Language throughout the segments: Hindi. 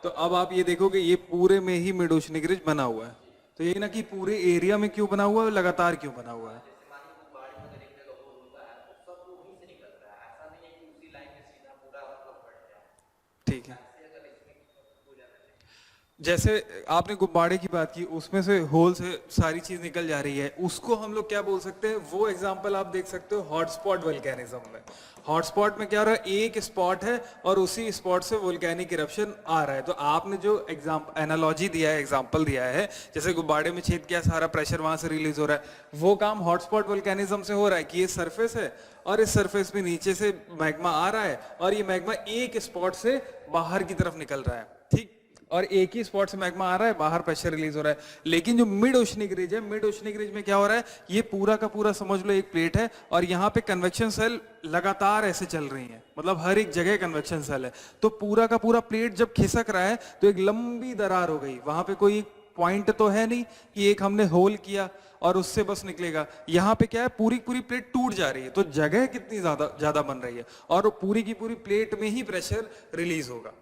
तो अब आप ये देखोगे ये पूरे में ही मिड ओशनिक रिज बना हुआ है, तो ये ना कि पूरे एरिया में क्यों बना हुआ है, लगातार क्यों बना हुआ है। ठीक है, जैसे आपने गुब्बारे की बात की, उसमें से होल से सारी चीज निकल जा रही है, उसको हम लोग क्या बोल सकते हैं, वो एग्जांपल आप देख सकते हो हॉटस्पॉट वोल्केनिज्म में। हॉटस्पॉट में क्या हो रहा है, एक स्पॉट है और उसी स्पॉट से वोल्केनिक इरप्शन आ रहा है। तो आपने जो एनालॉजी दिया है, एग्जांपल दिया है, जैसे गुब्बारे में छेद किया, सारा प्रेशर वहां से रिलीज हो रहा है, वो काम हॉटस्पॉट वोल्केनिज्म से हो रहा है कि ये सरफेस है और इस सरफेस में नीचे से मैग्मा आ रहा है और ये मैग्मा एक स्पॉट से बाहर की तरफ निकल रहा है, ठीक, और एक ही स्पॉट से मैग्मा आ रहा है, बाहर प्रेशर रिलीज हो रहा है। लेकिन जो मिड ओशनिक रिज है, मिड ओशनिक रिज में क्या हो रहा है, ये पूरा का पूरा समझ लो एक प्लेट है और यहाँ पे कन्वेक्शन सेल लगातार ऐसे चल रही हैं, मतलब हर एक जगह कन्वेक्शन सेल है। तो पूरा का पूरा प्लेट जब खिसक रहा है तो एक लंबी दरार हो गई, वहां पे कोई पॉइंट तो है नहीं कि एक हमने होल किया और उससे बस निकलेगा। यहाँ पे क्या है, पूरी पूरी प्लेट टूट जा रही है, तो जगह कितनी ज्यादा ज्यादा बन रही है और पूरी की पूरी प्लेट में ही प्रेशर रिलीज होगा।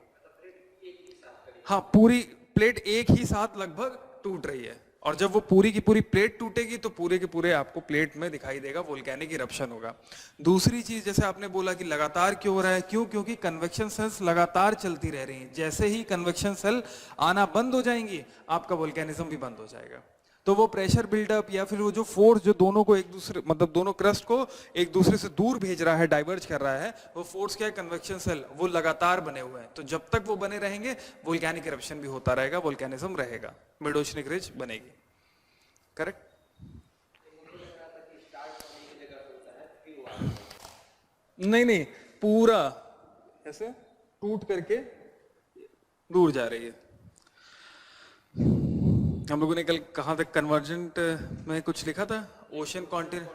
हाँ, पूरी प्लेट एक ही साथ लगभग टूट रही है और जब वो पूरी की पूरी प्लेट टूटेगी तो पूरे के पूरे आपको प्लेट में दिखाई देगा, वोल्केनिक इरप्शन होगा। दूसरी चीज, जैसे आपने बोला कि लगातार क्यों हो रहा है, क्यों, क्योंकि कन्वेक्शन सेल्स लगातार चलती रह रही हैं। जैसे ही कन्वेक्शन सेल आना बंद हो जाएंगी, आपका वोल्केनिज्म भी बंद हो जाएगा। तो वो प्रेशर बिल्डअप या फिर वो जो फोर्स जो दोनों को एक दूसरे, मतलब दोनों क्रस्ट को एक दूसरे से दूर भेज रहा है, डाइवर्ज कर रहा है, वो फोर्स क्या है, कन्वेक्शन सेल, वो लगातार बने हुए हैं। तो जब तक वो बने रहेंगे वोल्केनिक इरप्शन भी होता रहेगा, वोल्केनिज्म रहेगा, मिड ओशनिक रिज बनेगी। करेक्ट? नहीं नहीं, पूरा ऐसे टूट करके दूर जा रही है। हम लोगों ने कल कहाँ तक कन्वर्जेंट में कुछ लिखा था, ओशन कॉन्टिनेंट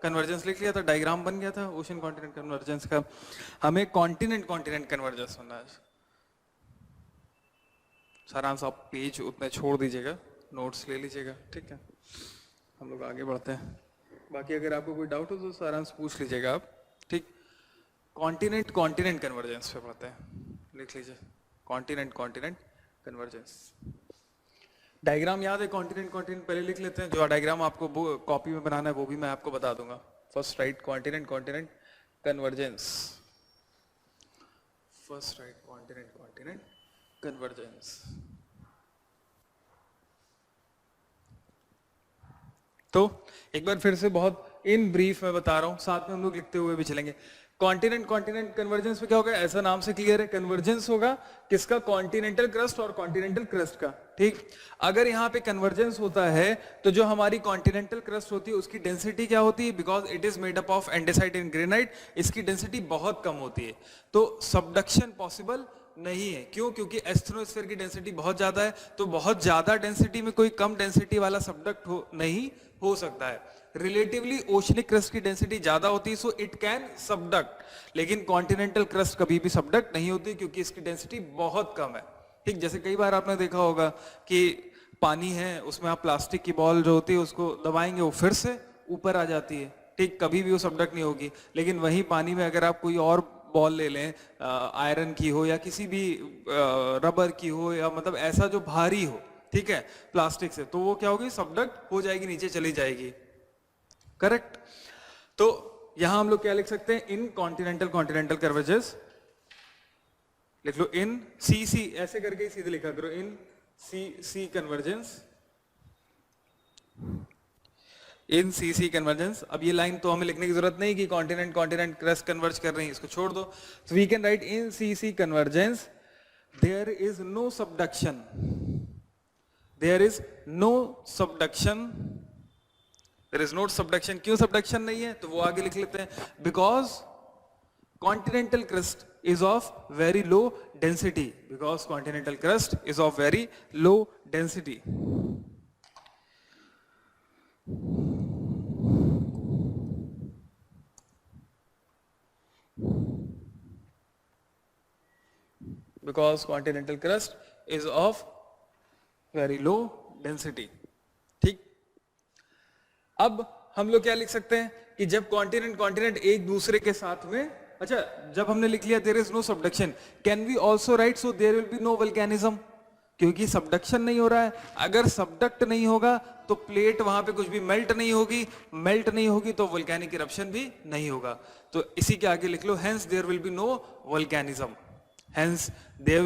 कन्वर्जेंस लिख लिया था, डायग्राम बन गया था ओशन कॉन्टिनेंट कन्वर्जेंस का। हमें कॉन्टिनेंट कॉन्टिनेंट कन्वर्जेंस होना है। सारांश आप पेज उतने छोड़ दीजिएगा, नोट्स ले लीजिएगा, ठीक है, हम लोग आगे बढ़ते हैं। बाकी अगर आपको कोई डाउट हो तो सारांश पूछ लीजिएगा आप, ठीक। कॉन्टिनेंट कॉन्टिनेंट कन्वर्जेंस पे पढ़ते हैं, लिख लीजिए कॉन्टिनेंट कॉन्टिनेंट कन्वर्जेंस। डायग्राम याद है, कॉन्टिनेंट कॉन्टिनेंट पहले लिख लेते हैं, जो डायग्राम आपको कॉपी में बनाना है वो भी मैं आपको बता दूंगा। First right continent continent convergence, first right continent continent convergence. तो एक बार फिर से बहुत इन ब्रीफ में बता रहा हूं, साथ में हम लोग लिखते हुए भी चलेंगे। कॉन्टिनेंट कॉन्टिनेंट कन्वर्जेंस में क्या होगा, ऐसा नाम से क्लियर है, कन्वर्जेंस होगा किसका, कॉन्टिनेंटल क्रस्ट और कॉन्टिनेंटल क्रस्ट का, ठीक। अगर यहाँ पे कन्वर्जेंस होता है तो जो हमारी कॉन्टिनेंटल क्रस्ट होती है उसकी डेंसिटी क्या होती है, because it is made up of andesite and granite, इसकी डेंसिटी बहुत कम होती है, तो सबडक्शन पॉसिबल नहीं है। क्यों, क्योंकि एस्थेनोस्फीयर की डेंसिटी बहुत ज्यादा है, तो बहुत ज्यादा डेंसिटी में कोई कम डेंसिटी वाला सबडक्ट नहीं हो सकता है। रिलेटिवली ओशनिक क्रस्ट की डेंसिटी ज्यादा होती है, सो इट कैन सबडक्ट, लेकिन कॉन्टिनेंटल क्रस्ट कभी भी सबडक्ट नहीं होती क्योंकि इसकी डेंसिटी बहुत कम है, ठीक। जैसे कई बार आपने देखा होगा कि पानी है, उसमें आप प्लास्टिक की बॉल जो होती है उसको दबाएंगे, वो फिर से ऊपर आ जाती है, ठीक, कभी भी वो सबडक्ट नहीं होगी। लेकिन वही पानी में अगर आप कोई और बॉल ले लें, आयरन की हो या किसी भी रबर की हो, या मतलब ऐसा जो भारी हो, ठीक है, प्लास्टिक से, तो वो क्या होगी, सबडक्ट हो जाएगी, नीचे चली जाएगी। करेक्ट? तो यहां हम लोग क्या लिख सकते हैं, इन कॉन्टिनेंटल कॉन्टिनेंटल कन्वर्जेंस लिख लो, इन सी सी ऐसे करके ही सीधे लिखा करो, इन सी सी कन्वर्जेंस, इन सी सी कन्वर्जेंस। अब ये लाइन तो हमें लिखने की जरूरत नहीं कि कॉन्टिनेंट कॉन्टिनेंट क्रस्ट कन्वर्ज कर रही है, इसको छोड़ दो। तो we can write in C C convergence there is no subduction, there is no subduction, there is no subduction. क्यों सबडक्शन नहीं है, तो वो आगे लिख लेते हैं, because continental crust is of very low density, because continental crust is of very low density. Because continental crust is of very low density, ठीक। अब हम लोग क्या लिख सकते हैं कि जब कॉन्टिनेंट कॉन्टिनेंट एक दूसरे के साथ में अच्छा, जब हमने लिख लिया there is no subduction, can we also write so there will be no volcanism? क्योंकि सबडक्शन नहीं हो रहा है। अगर सबडक्ट नहीं होगा तो प्लेट वहां पे कुछ भी मेल्ट नहीं होगी, मेल्ट नहीं होगी तो वोल्केनिक इरप्शन भी नहीं होगा। तो इसी के आगे लिख लो, hence there will be no volcanism, hence there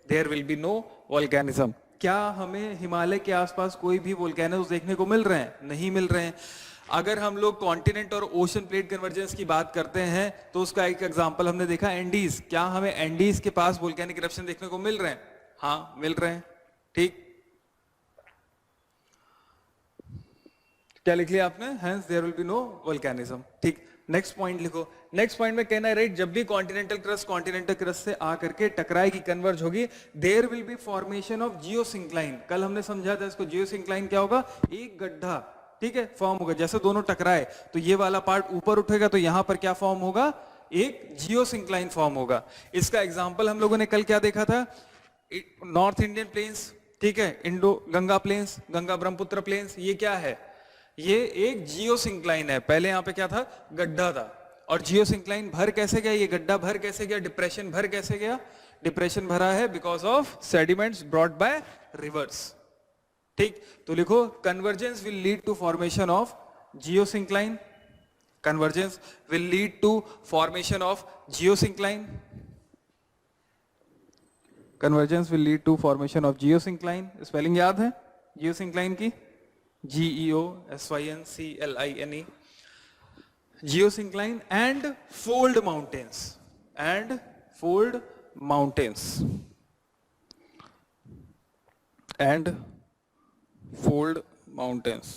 there will be no volcanism. क्या हमें हिमालय के आसपास कोई भी वोल्केनोस देखने को मिल रहे हैं? नहीं मिल रहे हैं। अगर हम लोग कॉन्टिनेंट और ओशन प्लेट कन्वर्जेंस की बात करते हैं तो उसका एक एग्जांपल हमने देखा एंडीज। क्या हमें एंडीज के पास वोल्केनिक इरप्शन देखने को मिल रहे हैं? हाँ, मिल रहे हैं। ठीक, क्या लिख लिया आपने? Hence there will be no volcanism. ठीक, नेक्स्ट पॉइंट लिखो। नेक्स्ट पॉइंट में कहना है राइट, जब भी कॉन्टिनेंटल क्रस्ट से आकर के टकराएगी, कन्वर्ज होगी, there will be formation of geosyncline. कल हमने समझा था इसको, जियोसिंक्लाइन क्या होगा? एक गड्ढा, ठीक है, फॉर्म होगा। जैसे दोनों टकराए तो ये वाला पार्ट ऊपर उठेगा तो यहां पर क्या फॉर्म होगा? एक जियोसिंक्लाइन फॉर्म होगा। इसका एग्जाम्पल हम लोगों ने कल क्या देखा था? नॉर्थ इंडियन प्लेन्स, ठीक है, Indo Ganga plains, Ganga Brahmaputra plains, ये क्या है? ये एक जियोसिंक्लाइन है। पहले यहां पे क्या था? गड्ढा था। और जियोसिंक्लाइन भर कैसे गया? ये गड्ढा भर कैसे गया? डिप्रेशन भर कैसे गया? डिप्रेशन भरा है because of sediments brought by rivers. ठीक, तो लिखो, convergence will lead to formation of geosyncline, convergence will lead to formation of geosyncline, convergence will lead to formation of geosyncline. Spelling याद है जियोसिंक्लाइन की? GEOSYNCLINE, geosyncline and fold mountains, and fold mountains, and fold mountains।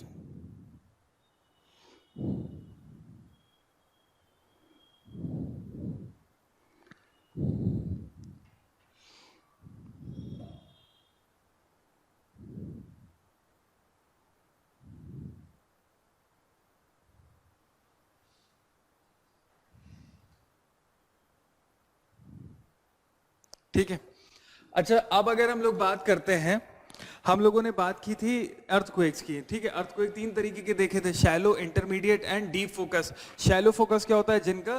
ठीक है। अच्छा, अब अगर हम लोग बात करते हैं, हम लोगों ने बात की थी अर्थक्वेक्स की, ठीक है। अर्थक्वेक तीन तरीके के देखे थे, shallow, intermediate and deep focus. Shallow focus क्या होता है? जिनका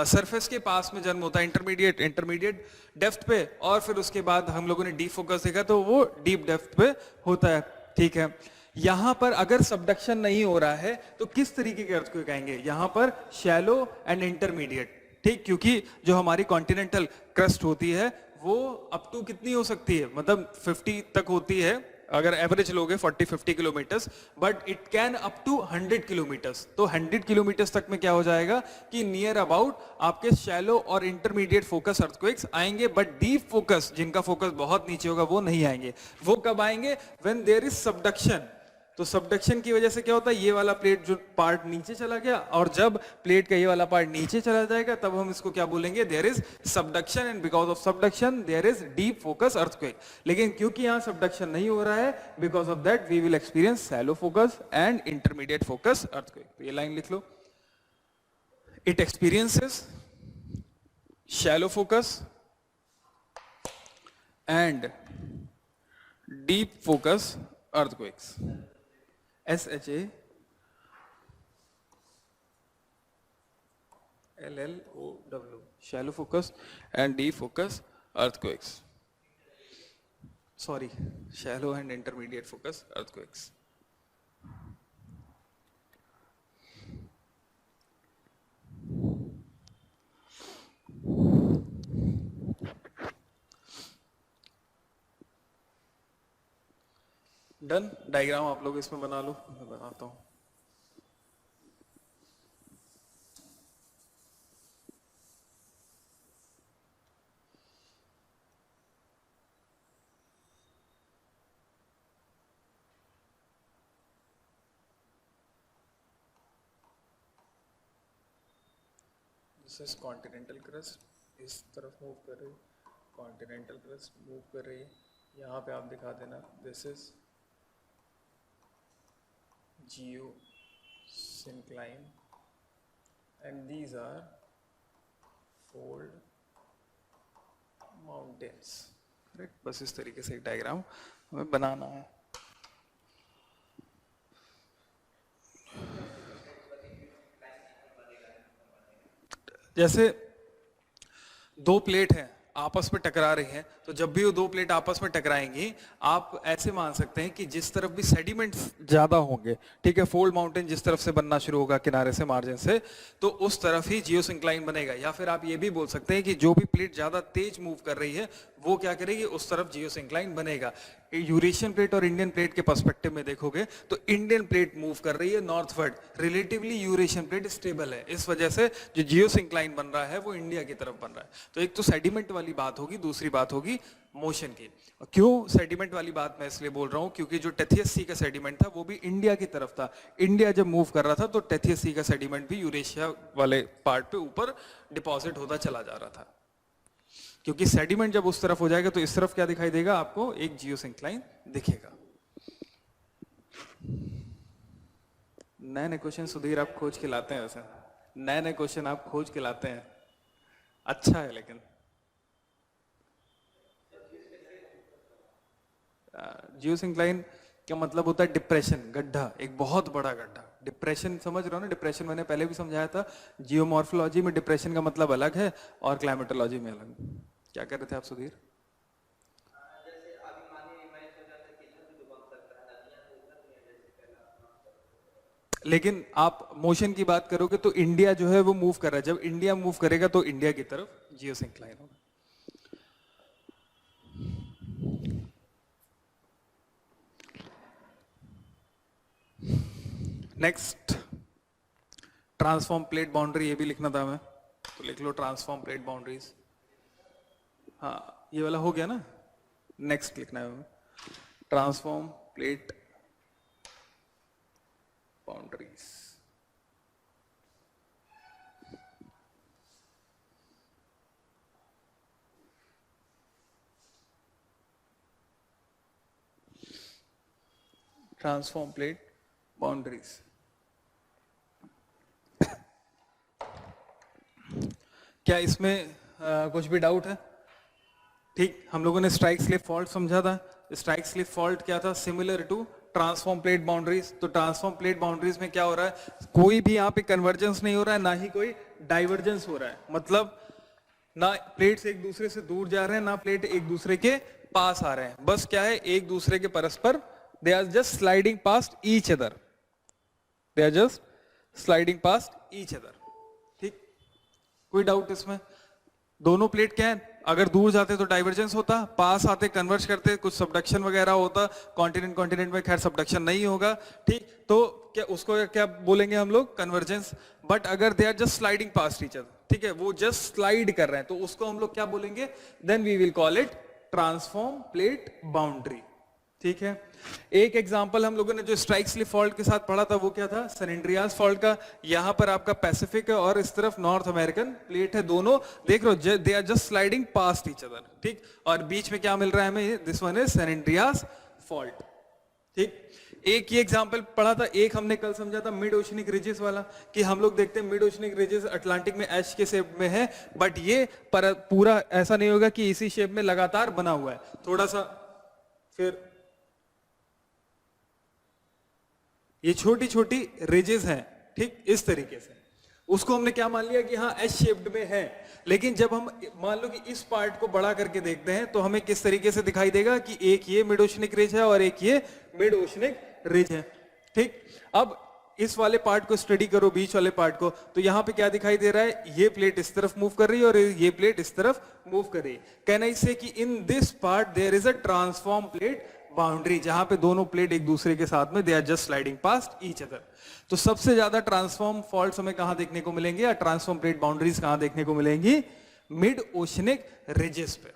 सरफेस के पास में जन्म होता है। इंटरमीडिएट डेप्थ पे, और फिर उसके बाद हम लोगों ने डीप फोकस देखा तो वो डीप डेप्थ पे होता है, ठीक है। यहां पर अगर सबडक्शन नहीं हो रहा है तो किस तरीके के अर्थक्वेक आएंगे? यहां पर शैलो एंड इंटरमीडिएट, ठीक, क्योंकि जो हमारी कॉन्टिनेंटल क्रस्ट होती है वो अप टू कितनी हो सकती है? मतलब 50 तक होती है, अगर एवरेज लोगे 40-50 kilometres, but it can up to 100 kilometres. तो 100 किलोमीटर्स तक में क्या हो जाएगा कि नियर अबाउट आपके शैलो और इंटरमीडिएट फोकस अर्थक्वेक्स आएंगे, बट डीप फोकस, जिनका फोकस बहुत नीचे होगा, वो नहीं आएंगे। वो कब आएंगे? When there is subduction. तो सबडक्शन की वजह से क्या होता है? ये वाला प्लेट जो पार्ट नीचे चला गया, और जब प्लेट का ये वाला पार्ट नीचे चला जाएगा तब हम इसको क्या बोलेंगे? There is subduction, and because of subduction there is deep focus earthquake. लेकिन क्योंकि यहां सबडक्शन नहीं हो रहा है, because of that we will experience shallow focus and intermediate focus earthquake. तो ये लाइन लिख लो, it experiences shallow focus and deep focus earthquakes, SHALLOW, shallow focus and deep focus earthquakes. Sorry, shallow and intermediate focus earthquakes. Done. Diagram आप लोग इसमें बना लो, मैं बनाता हूं। दिस इज कॉन्टिनेंटल क्रस्ट, इस तरफ मूव कर रही, कॉन्टिनेंटल क्रस्ट मूव कर रही है। यहाँ पे आप दिखा देना, this is geosyncline and these are fold mountains, correct. बस इस तरीके से एक डायग्राम हमें बनाना है। जैसे दो प्लेट हैं आपस में टकरा रही हैं, तो जब भी वो दो प्लेट आपस में टकराएंगी, आप ऐसे मान सकते हैं कि जिस तरफ भी सेडिमेंट्स ज्यादा होंगे, ठीक है, फोल्ड माउंटेन जिस तरफ से बनना शुरू होगा किनारे से, मार्जिन से, तो उस तरफ ही जियोसिंक्लाइन बनेगा। या फिर आप ये भी बोल सकते हैं कि जो भी प्लेट ज्यादा तेज मूव कर रही है वो क्या करेगी, उस तरफ जियोसिंक्लाइन बनेगा। यूरेशियन प्लेट और इंडियन प्लेट के पर्सपेक्टिव में देखोगे तो इंडियन प्लेट मूव कर रही है northward, relatively Eurasian plate stable है, इस वजह से जो जियोसिंक्लाइन बन रहा है वो इंडिया की तरफ बन रहा है। तो एक तो सेडिमेंट वाली बात होगी, दूसरी बात होगी मोशन की। क्यों सेडिमेंट वाली बात मैं इसलिए बोल रहा हूं क्योंकि जो टेथियस सी का सेडिमेंट था वो भी इंडिया की तरफ था। इंडिया जब मूव कर रहा था तो टेथियस सी का सेडिमेंट भी यूरेशिया वाले पार्ट पे ऊपर डिपॉजिट होता चला जा रहा था। क्योंकि सेडिमेंट जब उस तरफ हो जाएगा तो इस तरफ क्या दिखाई देगा, आपको एक जियोसिंक्लाइन दिखेगा। नए नए क्वेश्चन सुधीर आप खोज के लाते हैं, वैसे नए नए क्वेश्चन आप खोज के लाते हैं, अच्छा है। लेकिन जियोसिंक्लाइन का मतलब होता है डिप्रेशन, गड्ढा, एक बहुत बड़ा गड्ढा। डिप्रेशन समझ रहे हो ना, डिप्रेशन मैंने पहले भी समझाया था। जियोमॉर्फोलॉजी में डिप्रेशन का मतलब अलग है और क्लाइमेटोलॉजी में अलग। क्या कर रहे थे आप सुधीर? लेकिन आप मोशन की बात करोगे तो इंडिया जो है वो मूव कर रहा है, जब इंडिया मूव करेगा तो इंडिया की तरफ जियोसिंक्लाइन होगा। नेक्स्ट, ट्रांसफॉर्म प्लेट बाउंड्री, ये भी लिखना था हमें, तो लिख लो ट्रांसफॉर्म प्लेट बाउंड्रीज। हाँ ये वाला हो गया ना, नेक्स्ट लिखना है हमें transform plate boundaries. Transform plate boundaries. क्या इसमें कुछ भी डाउट है? ठीक, हम लोगों ने स्ट्राइक स्लिप फॉल्ट समझा था। स्ट्राइक स्लिप फॉल्ट क्या था? Similar to transform plate boundaries. तो ट्रांसफॉर्म प्लेट बाउंड्रीज में क्या हो रहा है, कोई भी यहाँ पे कन्वर्जेंस नहीं हो रहा है, ना ही कोई डाइवर्जेंस हो रहा है। मतलब ना प्लेट्स एक दूसरे से दूर जा रहे हैं, ना प्लेट एक दूसरे के पास आ रहे हैं। बस क्या है, एक दूसरे के परस्पर, they are just sliding past each other, they are just sliding past each other. ठीक, कोई डाउट इसमें? दोनों प्लेट क्या है, अगर दूर जाते तो डाइवर्जेंस होता, पास आते कन्वर्ज करते कुछ सबडक्शन वगैरह होता। कॉन्टिनेंट में खैर सबडक्शन नहीं होगा, ठीक, तो क्या उसको क्या बोलेंगे हम लोग, कन्वर्जेंस। बट अगर they are just sliding past each other, ठीक है, वो जस्ट स्लाइड कर रहे हैं, तो उसको हम लोग क्या बोलेंगे, then we will call it transform plate boundary. ठीक है, एक एग्जांपल हम लोगों ने जो स्ट्राइक स्लिप फॉल्ट के साथ पढ़ा था वो क्या था, सैन एंड्रियास फॉल्ट का। यहां पर आपका पैसिफिक है और इस तरफ नॉर्थ अमेरिकन प्लेट है, दोनों देख रहे हो, they are just sliding past each other. ठीक, और बीच में क्या मिल रहा है हमें, this one is San Andreas fault. ठीक, एक ये एग्जांपल पढ़ा था, एक हमने कल समझा था मिड ओशनिक रिजेस वाला, कि हम लोग देखते हैं मिड ओशनिक रिजेस अटलांटिक में एच के शेप में है, बट ये पूरा ऐसा नहीं होगा कि इसी शेप में लगातार बना हुआ है, थोड़ा सा फिर ये छोटी छोटी रिजेस हैं, ठीक, इस तरीके से उसको हमने क्या मान लिया कि हाँ एच शेप्ड में है। लेकिन जब हम मान लो कि इस पार्ट को बड़ा करके देखते हैं तो हमें किस तरीके से दिखाई देगा कि एक ये मिड ओशनिक रिज है और एक ये मिड ओशनिक रिज है। ठीक, अब इस वाले पार्ट को स्टडी करो, बीच वाले पार्ट को, तो यहाँ पे क्या दिखाई दे रहा है, ये प्लेट इस तरफ मूव कर रही है और ये प्लेट इस तरफ मूव कर रही है। कहना इससे कि in this part there is a transform plate boundary, जहां पे दोनों प्लेट एक दूसरे के साथ में they are just sliding past each other. तो सबसे ज्यादा ट्रांसफॉर्म फॉल्ट्स हमें कहां देखने को मिलेंगे, या ट्रांसफॉर्म प्लेट बाउंड्रीज कहां देखने को मिलेंगी, मिड ओशनिक रिजेस पे।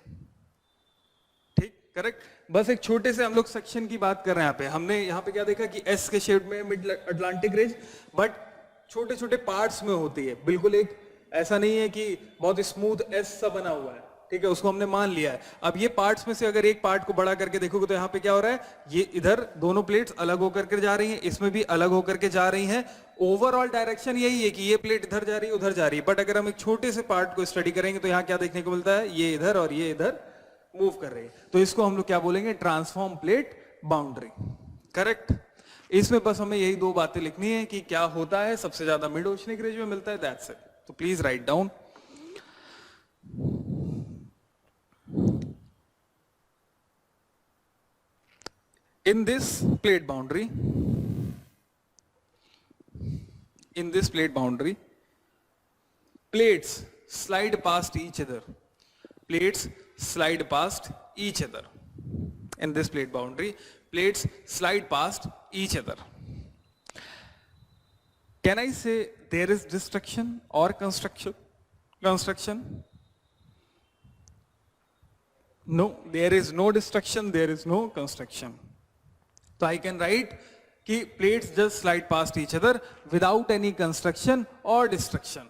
ठीक, करेक्ट। बस एक छोटे से हम लोग सेक्शन की बात कर रहे हैं यहाँ पे। हमने यहाँ पे क्या देखा कि एस के शेप में मिड अटलांटिक रिज, बट छोटे छोटे पार्ट्स में होती है, बिल्कुल एक ऐसा नहीं है कि बहुत स्मूथ एस सा बना हुआ है। ठीक है, उसको हमने मान लिया है। अब ये पार्ट्स में से अगर एक पार्ट को बड़ा करके देखोगे तो यहाँ पे क्या हो रहा है, ये इधर दोनों प्लेट्स अलग होकर के जा रही हैं, इसमें भी अलग होकर के जा रही हैं। ओवरऑल डायरेक्शन यही है कि ये प्लेट इधर जा रही है, उधर जा रही है। बट अगर हम एक छोटे से पार्ट को स्टडी करेंगे तो यहाँ क्या देखने को मिलता है, ये इधर और ये इधर मूव कर रही है। तो इसको हम लोग क्या बोलेंगे, ट्रांसफॉर्म प्लेट बाउंड्री। करेक्ट। इसमें बस हमें यही दो बातें लिखनी है कि क्या होता है, सबसे ज्यादा मिड ओशनिक रिज में मिलता है, दैट्स इट। तो please write down. in this plate boundary, plates slide past each other. Plates slide past each other. In this plate boundary, plates slide past each other. Can I say there is destruction or construction? No, there is no destruction, there is no construction. So I can write कि plates just slide past each other without any construction or destruction.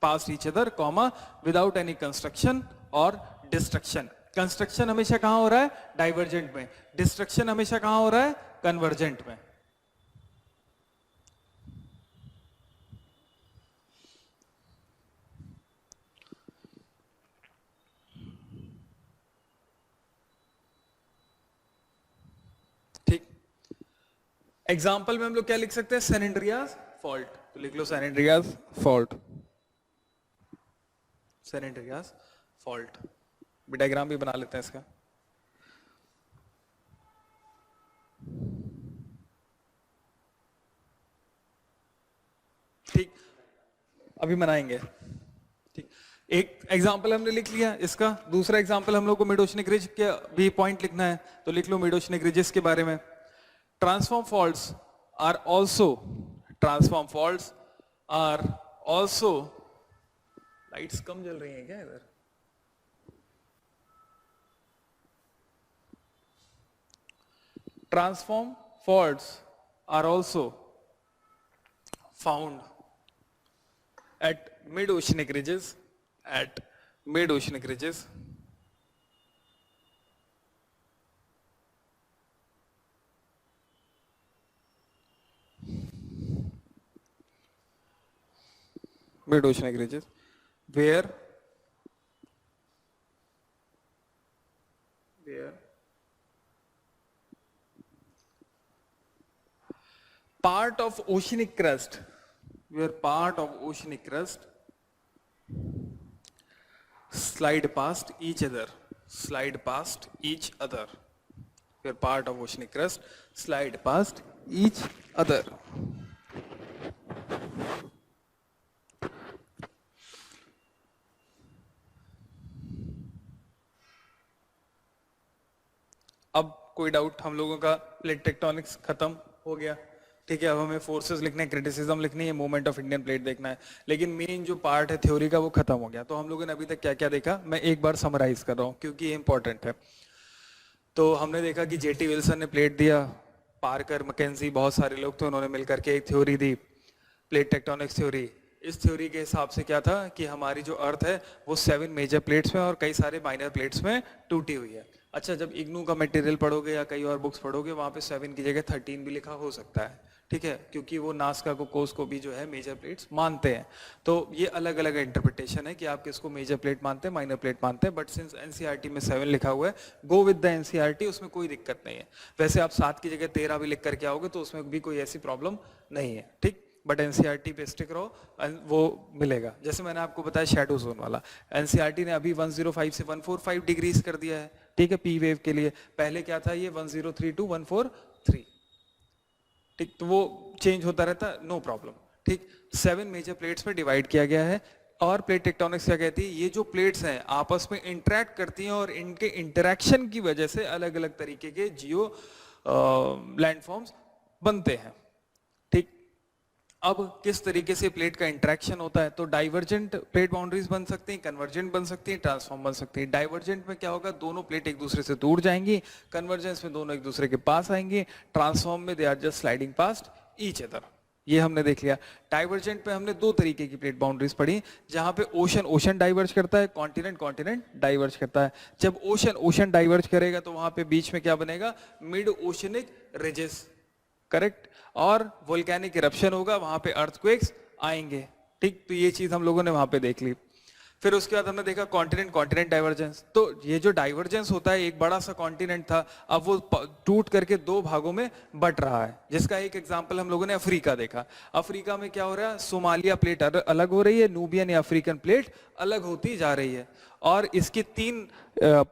Past each other, comma, without any construction or destruction. Construction हमेशा कहाँ हो रहा है? Divergent में. Destruction हमेशा कहाँ हो रहा है? Convergent में. एग्जाम्पल में हम लोग क्या लिख सकते हैं? San Andreas fault. तो लिख लो San Andreas fault. San Andreas fault. Diagram भी बना लेते हैं इसका. ठीक, अभी बनाएंगे. ठीक, एक एग्जाम्पल हमने लिख लिया इसका. दूसरा एग्जाम्पल हम लोग को मिड ओशनिक रिज के भी पॉइंट लिखना है. तो लिख लो मिड ओशनिक रिजेस के बारे में. Transform faults are also lights कम जल रही हैं क्या इधर? Transform faults are also found at mid-oceanic ridges. Mid-oceanic ridges where part of oceanic crust slide past each other. Where part of oceanic crust slide past each other. अब कोई डाउट? हम लोगों का प्लेट टेक्टोनिक्स खत्म हो गया. ठीक है, अब हमें फोर्सेस लिखने, क्रिटिसिज्म लिखनी है, मूवमेंट ऑफ इंडियन प्लेट देखना है. लेकिन मेन जो पार्ट है थ्योरी का वो खत्म हो गया. तो हम लोगों ने अभी तक क्या क्या देखा, मैं एक बार समराइज कर रहा हूँ क्योंकि ये इंपॉर्टेंट है. तो हमने देखा कि जेटी विल्सन ने प्लेट दिया, पार्कर, मैकेंजी, बहुत सारे लोग थे, उन्होंने मिलकर के एक थ्योरी दी, प्लेट टेक्टोनिक्स थ्योरी. इस थ्योरी के हिसाब से क्या था कि हमारी जो अर्थ है वो 7 मेजर प्लेट्स में और कई सारे माइनर प्लेट्स में टूटी हुई है. अच्छा, जब इग्नू का मटेरियल पढ़ोगे या कई और बुक्स पढ़ोगे वहाँ पे 7 की जगह 13 भी लिखा हो सकता है. ठीक है, क्योंकि वो नास्का को, कोस को भी जो है मेजर प्लेट्स मानते हैं. तो ये अलग अलग इंटरप्रिटेशन है कि आप किसको मेजर प्लेट मानते हैं, माइनर प्लेट मानते हैं. बट सिंस एनसीईआरटी में 7 लिखा हुआ है, गो विद द एनसीईआरटी, उसमें कोई दिक्कत नहीं है. वैसे आप 7 की जगह 13 भी लिख करके आओगे तो उसमें भी कोई ऐसी प्रॉब्लम नहीं है. ठीक, बट एनसीईआरटी पे स्टिक रहो, वो मिलेगा. जैसे मैंने आपको बताया शैडो जोन वाला, एनसीईआरटी ने अभी 105 से 145 डिग्रीज कर दिया है. ठीक है, पी वेव के लिए. पहले क्या था, ये 103 to 143. ठीक, तो वो चेंज होता रहता, नो प्रॉब्लम. ठीक, 7 मेजर प्लेट्स में डिवाइड किया गया है. और प्लेट टेक्टोनिक्स क्या कहती है, ये जो प्लेट्स हैं आपस में इंटरेक्ट करती हैं और इनके इंटरेक्शन की वजह से अलग अलग तरीके के जियो लैंडफॉर्म्स बनते हैं. ठीक, अब किस तरीके से प्लेट का इंटरेक्शन होता है, तो डाइवर्जेंट प्लेट बाउंड्रीज बन सकती हैं, कन्वर्जेंट बन सकती हैं, ट्रांसफॉर्म बन सकती हैं. डाइवर्जेंट में क्या होगा, दोनों प्लेट एक दूसरे से दूर जाएंगी. कन्वर्जेंस में दोनों एक दूसरे के पास आएंगे. ट्रांसफॉर्म में they are just sliding past each other. ये हमने देख लिया. डाइवर्जेंट पे हमने 2 तरीके की प्लेट बाउंड्रीज पढ़ी, जहां पे ओशन डाइवर्ज करता है, कॉन्टिनेंट डाइवर्ज करता है. जब ओशन डाइवर्ज करेगा तो वहां पे बीच में क्या बनेगा, मिड ओशनिक रिजेस. करेक्ट. और वोल्केनिक इरप्शन होगा, वहां पे अर्थक्वेक्स आएंगे. ठीक, तो ये चीज हम लोगों ने वहां पे देख ली. फिर उसके बाद हमने देखा कॉन्टिनेंट डाइवर्जेंस. तो ये जो डाइवर्जेंस होता है, एक बड़ा सा कॉन्टिनेंट था, अब वो टूट करके 2 भागों में बट रहा है. जिसका एक एग्जांपल हम लोगों ने अफ्रीका देखा. अफ्रीका में क्या हो रहा है, सोमालिया प्लेट अलग हो रही है, नूबियन या अफ्रीकन प्लेट अलग होती जा रही है. और इसके 3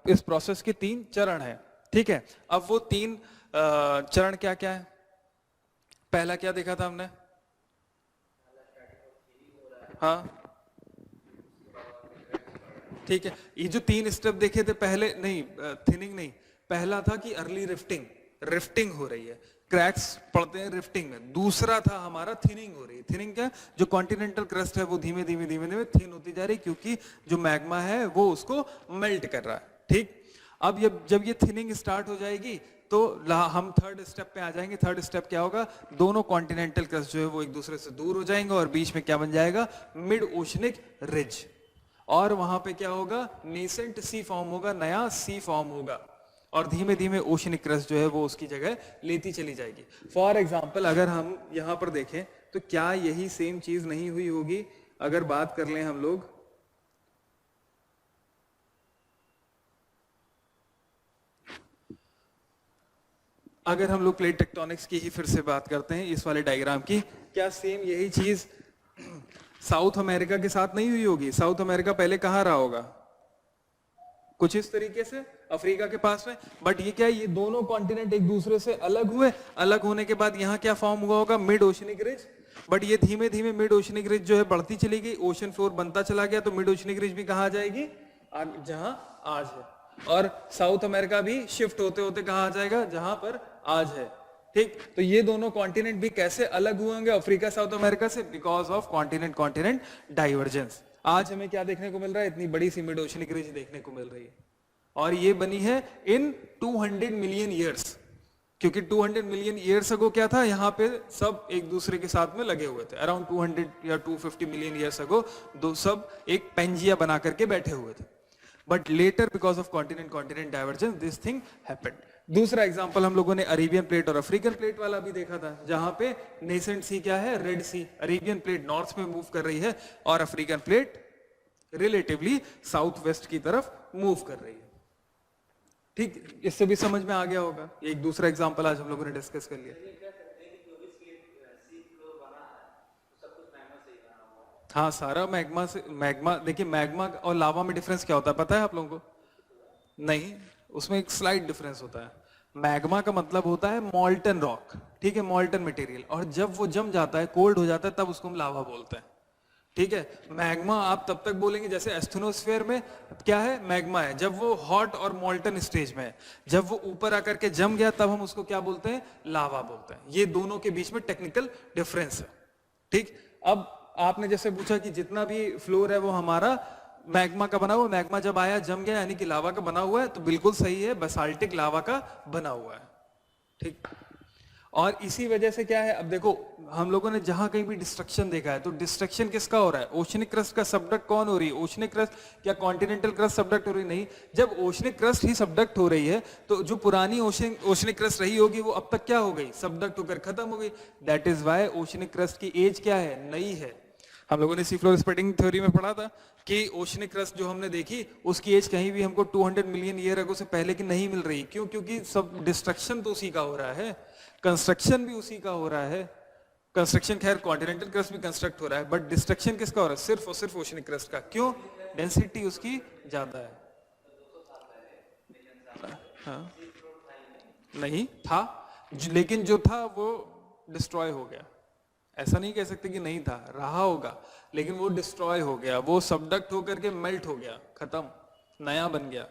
इस प्रोसेस के 3 चरण है. ठीक है, अब वो तीन चरण क्या क्या है? पहला क्या देखा था हमने? हाँ ठीक है, ये जो तीन स्टेप देखे थे पहले, नहीं थिनिंग नहीं, पहला था कि अर्ली रिफ्टिंग, रिफ्टिंग हो रही है, क्रैक्स पड़ते हैं रिफ्टिंग में। दूसरा था हमारा थिनिंग हो रही है। थिनिंग क्या? जो कॉन्टिनेंटल क्रस्ट है वो धीमे धीमे धीमे धीमे थिन होती जा रही है, क्योंकि जो मैग्मा है वो उसको मेल्ट कर रहा है। ठीक, अब जब ये थिनिंग स्टार्ट हो जाएगी तो हम थर्ड स्टेप पे आ जाएंगे। थर्ड स्टेप क्या होगा? दोनों कॉन्टिनेंटल क्रस्ट जो है वो एक दूसरे से दूर हो जाएंगे और बीच में क्या बन जाएगा? Mid oceanic ridge. और वहां पे क्या होगा? नेसेंट सी फॉर्म होगा, नया सी फॉर्म होगा, और धीमे धीमे ओशनिक क्रस्ट जो है वो उसकी जगह लेती चली जाएगी। फॉर एग्जाम्पल अगर हम यहां पर देखें तो क्या यही सेम चीज नहीं हुई होगी? अगर बात कर लें हम लोग, अगर हम लोग प्लेट टेक्टोनिक्स की ही फिर से बात करते हैं, इस वाले डायग्राम की, क्या सेम यही चीज साउथ अमेरिका के साथ नहीं हुई होगी? साउथ अमेरिका पहले कहां रहा होगा? कुछ इस तरीके से अफ्रीका के पास में। बट ये क्या है? ये दोनों कॉन्टिनेंट एक दूसरे से अलग हुए, अलग होने के बाद यहाँ क्या फॉर्म हुआ होगा? Mid oceanic ridge. बट ये धीमे धीमे मिड ओशनिक रिज जो है बढ़ती चली गई, ओशन फ्लोर बनता चला गया, तो मिड ओशनिक रिज भी कहाँ आ जाएगी? जहां आज है। और साउथ अमेरिका भी शिफ्ट होते होते कहाँ आ जाएगा? जहां पर आज है। ठीक, तो ये दोनों कॉन्टिनेंट भी कैसे अलग हुए होंगे अफ्रीका साउथ अमेरिका से? Because of continent continent divergence. आज हमें क्या देखने को मिल रहा है? इतनी बड़ी सी मिड ओशनिक रिज देखने को मिल रही है, और ये बनी है इन 200 मिलियन ईयर्स। क्योंकि 200 मिलियन ईयर्स अगो क्या था? यहाँ पे सब एक दूसरे के साथ में लगे हुए थे। अराउंड 200 या 250 मिलियन ईयर्स अगो दो सब एक पेंजिया बना करके बैठे हुए थे। But later because of continent continent divergence this thing happened. दूसरा एग्जांपल हम लोगों ने अरेबियन प्लेट और अफ्रीकन प्लेट वाला भी देखा था, जहां पे नेसेंट सी क्या है? रेड सी। अरेबियन प्लेट नॉर्थ में मूव कर रही है और African plate relatively south west की तरफ मूव कर रही है। ठीक, इससे भी समझ में आ गया होगा। एक दूसरा एग्जांपल आज हम लोगों ने डिस्कस कर लिया। हाँ, सारा मैग्मा से। मैग्मा देखिए, मैग्मा और लावा में डिफरेंस क्या होता है पता है आप लोगों को? नहीं, उसमें एक स्लाइट डिफरेंस होता है। मैग्मा का मतलब होता है मॉल्टन रॉक, ठीक है, मॉल्टन मटेरियल, और जब वो जम जाता है, कोल्ड हो जाता है, तब उसको हम लावा बोलते हैं। ठीक है, मैग्मा आप तब तक बोलेंगे जैसे एस्थेनोस्फेयर में क्या है? मैग्मा है, जब वो हॉट और मॉल्टन स्टेज में है। जब वो ऊपर आकर के जम गया तब हम उसको क्या बोलते हैं? लावा बोलते हैं। ये दोनों के बीच में टेक्निकल डिफरेंस है। ठीक, अब आपने जैसे पूछा कि जितना भी फ्लोर है वो हमारा मैग्मा का बना हुआ, मैग्मा जब आया जम गया यानी कि लावा का बना हुआ है, तो बिल्कुल सही है, बसाल्टिक लावा का बना हुआ है। ठीक, और इसी वजह से क्या है? अब देखो, हम लोगों ने जहां कहीं भी डिस्ट्रक्शन देखा है, तो डिस्ट्रक्शन किसका हो रहा है? ओशनिक क्रस्ट का सबडक्ट कौन हो रही है? ओशनिक क्रस्ट, क्या कॉन्टिनेंटल क्रस्ट सबडक्ट हो रही? नहीं। जब ओशनिक क्रस्ट ही सबडक्ट हो रही है, तो जो पुरानी ओशनिक क्रस्ट रही होगी वो अब तक क्या हो गई? सबडक्ट होकर खत्म हो गई। That is why oceanic crust की एज क्या है? नई है। हम लोगों ने सी फ्लोर स्प्रेडिंग थ्योरी में पढ़ा था कि ओशनिक क्रस्ट जो हमने देखी उसकी एज कहीं भी हमको 200 मिलियन ईयर अगो से पहले की नहीं मिल रही। क्यों? क्योंकि सब डिस्ट्रक्शन तो उसी का हो रहा है, कंस्ट्रक्शन भी उसी का हो रहा है। कंस्ट्रक्शन खैर कॉन्टिनेंटल क्रस्ट भी कंस्ट्रक्ट हो रहा है, बट डिस्ट्रक्शन किसका हो रहा है? सिर्फ और सिर्फ ओशनिक क्रस्ट का। क्यों? डेंसिटी उसकी ज्यादा है। हाँ, नहीं था, लेकिन जो था वो डिस्ट्रॉय हो गया। ऐसा नहीं कह सकते कि नहीं था, रहा होगा, लेकिन वो डिस्ट्रॉय हो गया, वो सबडक्ट होकर के मेल्ट हो गया, खत्म, नया बन गया।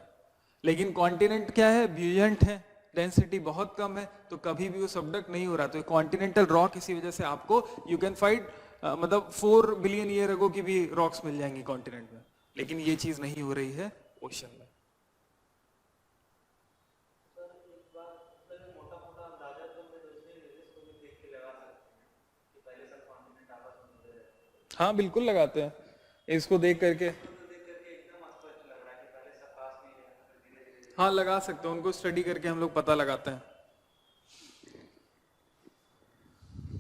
लेकिन कॉन्टिनेंट क्या है? ब्यूजेंट है, डेंसिटी बहुत कम है, तो कभी भी वो सबडक्ट नहीं हो रहा। तो कॉन्टिनेंटल रॉक इसी वजह से आपको यू कैन फाइंड मतलब 4 बिलियन ईयर अगो की भी रॉक्स मिल जाएंगी कॉन्टिनेंट में, लेकिन ये चीज नहीं हो रही है ओशन में। हाँ बिल्कुल लगाते हैं, इसको देख करके। हाँ लगा सकते हैं, उनको स्टडी करके हम लोग पता लगाते हैं।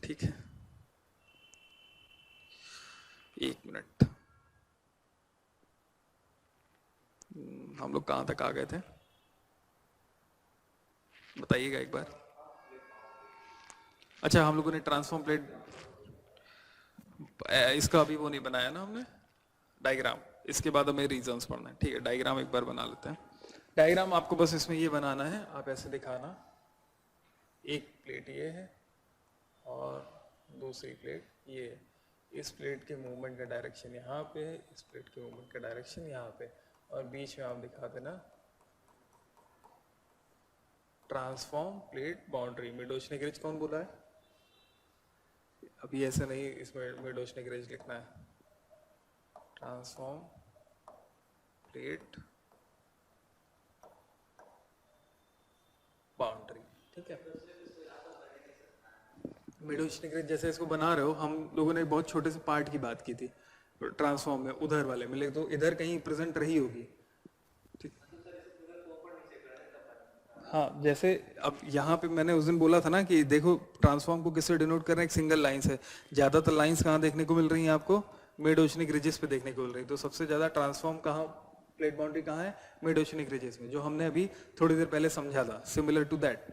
ठीक है, एक मिनट, हम लोग कहां तक आ गए थे बताइएगा एक बार। अच्छा, हम लोगों ने ट्रांसफॉर्म प्लेट, इसका अभी वो नहीं बनाया ना हमने डायग्राम, इसके बाद हमें रीजंस पढ़ना है। ठीक है, डायग्राम एक बार बना लेते हैं। डायग्राम आपको बस इसमें ये बनाना है, आप ऐसे दिखाना, एक प्लेट ये है और दूसरी प्लेट ये है। इस प्लेट के मूवमेंट का डायरेक्शन यहाँ पे, इस प्लेट के मूवमेंट का डायरेक्शन यहाँ पे, और बीच में आप दिखा देना ट्रांसफॉर्म प्लेट बाउंड्री। मिडोशनिक रिज कौन बोला है? अभी ऐसे नहीं, इसमें मिडोशनिक रिज लिखना है, ट्रांसफॉर्म प्लेट बाउंड्री, ठीक है। मिडोशनिक रिज जैसे इसको बना रहे हो, हम लोगों ने बहुत छोटे से पार्ट की बात की थी ट्रांसफॉर्म में, उधर वाले में, लेकिन तो इधर कहीं प्रेजेंट रही होगी, ठीक। हाँ, जैसे अब यहाँ पे मैंने उस दिन बोला था ना कि देखो ट्रांसफॉर्म को किससे डिनोट कर रहे हैं, एक सिंगल लाइन से। ज्यादातर लाइंस कहाँ देखने को मिल रही हैं आपको? मिडोशनिक रिजेस पे देखने को मिल रही है। तो सबसे ज्यादा ट्रांसफॉर्म कहाँ, प्लेट बाउंड्री कहाँ है? मिडोशनिक रिजेस में, जो हमने अभी थोड़ी देर पहले समझा था, सिमिलर टू दैट।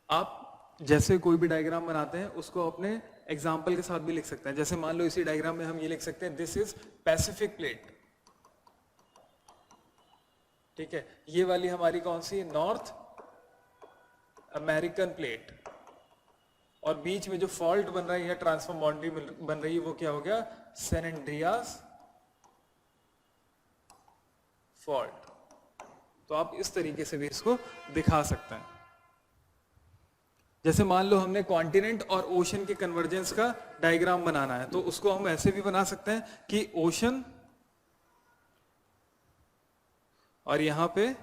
आप जैसे कोई भी डायग्राम बनाते हैं उसको अपने एग्जाम्पल के साथ भी लिख सकते हैं। जैसे मान लो इसी डायग्राम में हम ये लिख सकते हैं, दिस इज पैसिफिक प्लेट, ठीक है। ये वाली हमारी कौन सी? North American plate. और बीच में जो फॉल्ट बन रहा है या ट्रांसफॉर्म बाउंड्री बन रही है वो क्या हो गया? San Andreas fault. तो आप इस तरीके से भी इसको दिखा सकते हैं। जैसे मान लो हमने कॉन्टिनेंट और ओशन के कन्वर्जेंस का डायग्राम बनाना है, तो उसको हम ऐसे भी बना सकते हैं कि ओशन और यहां पे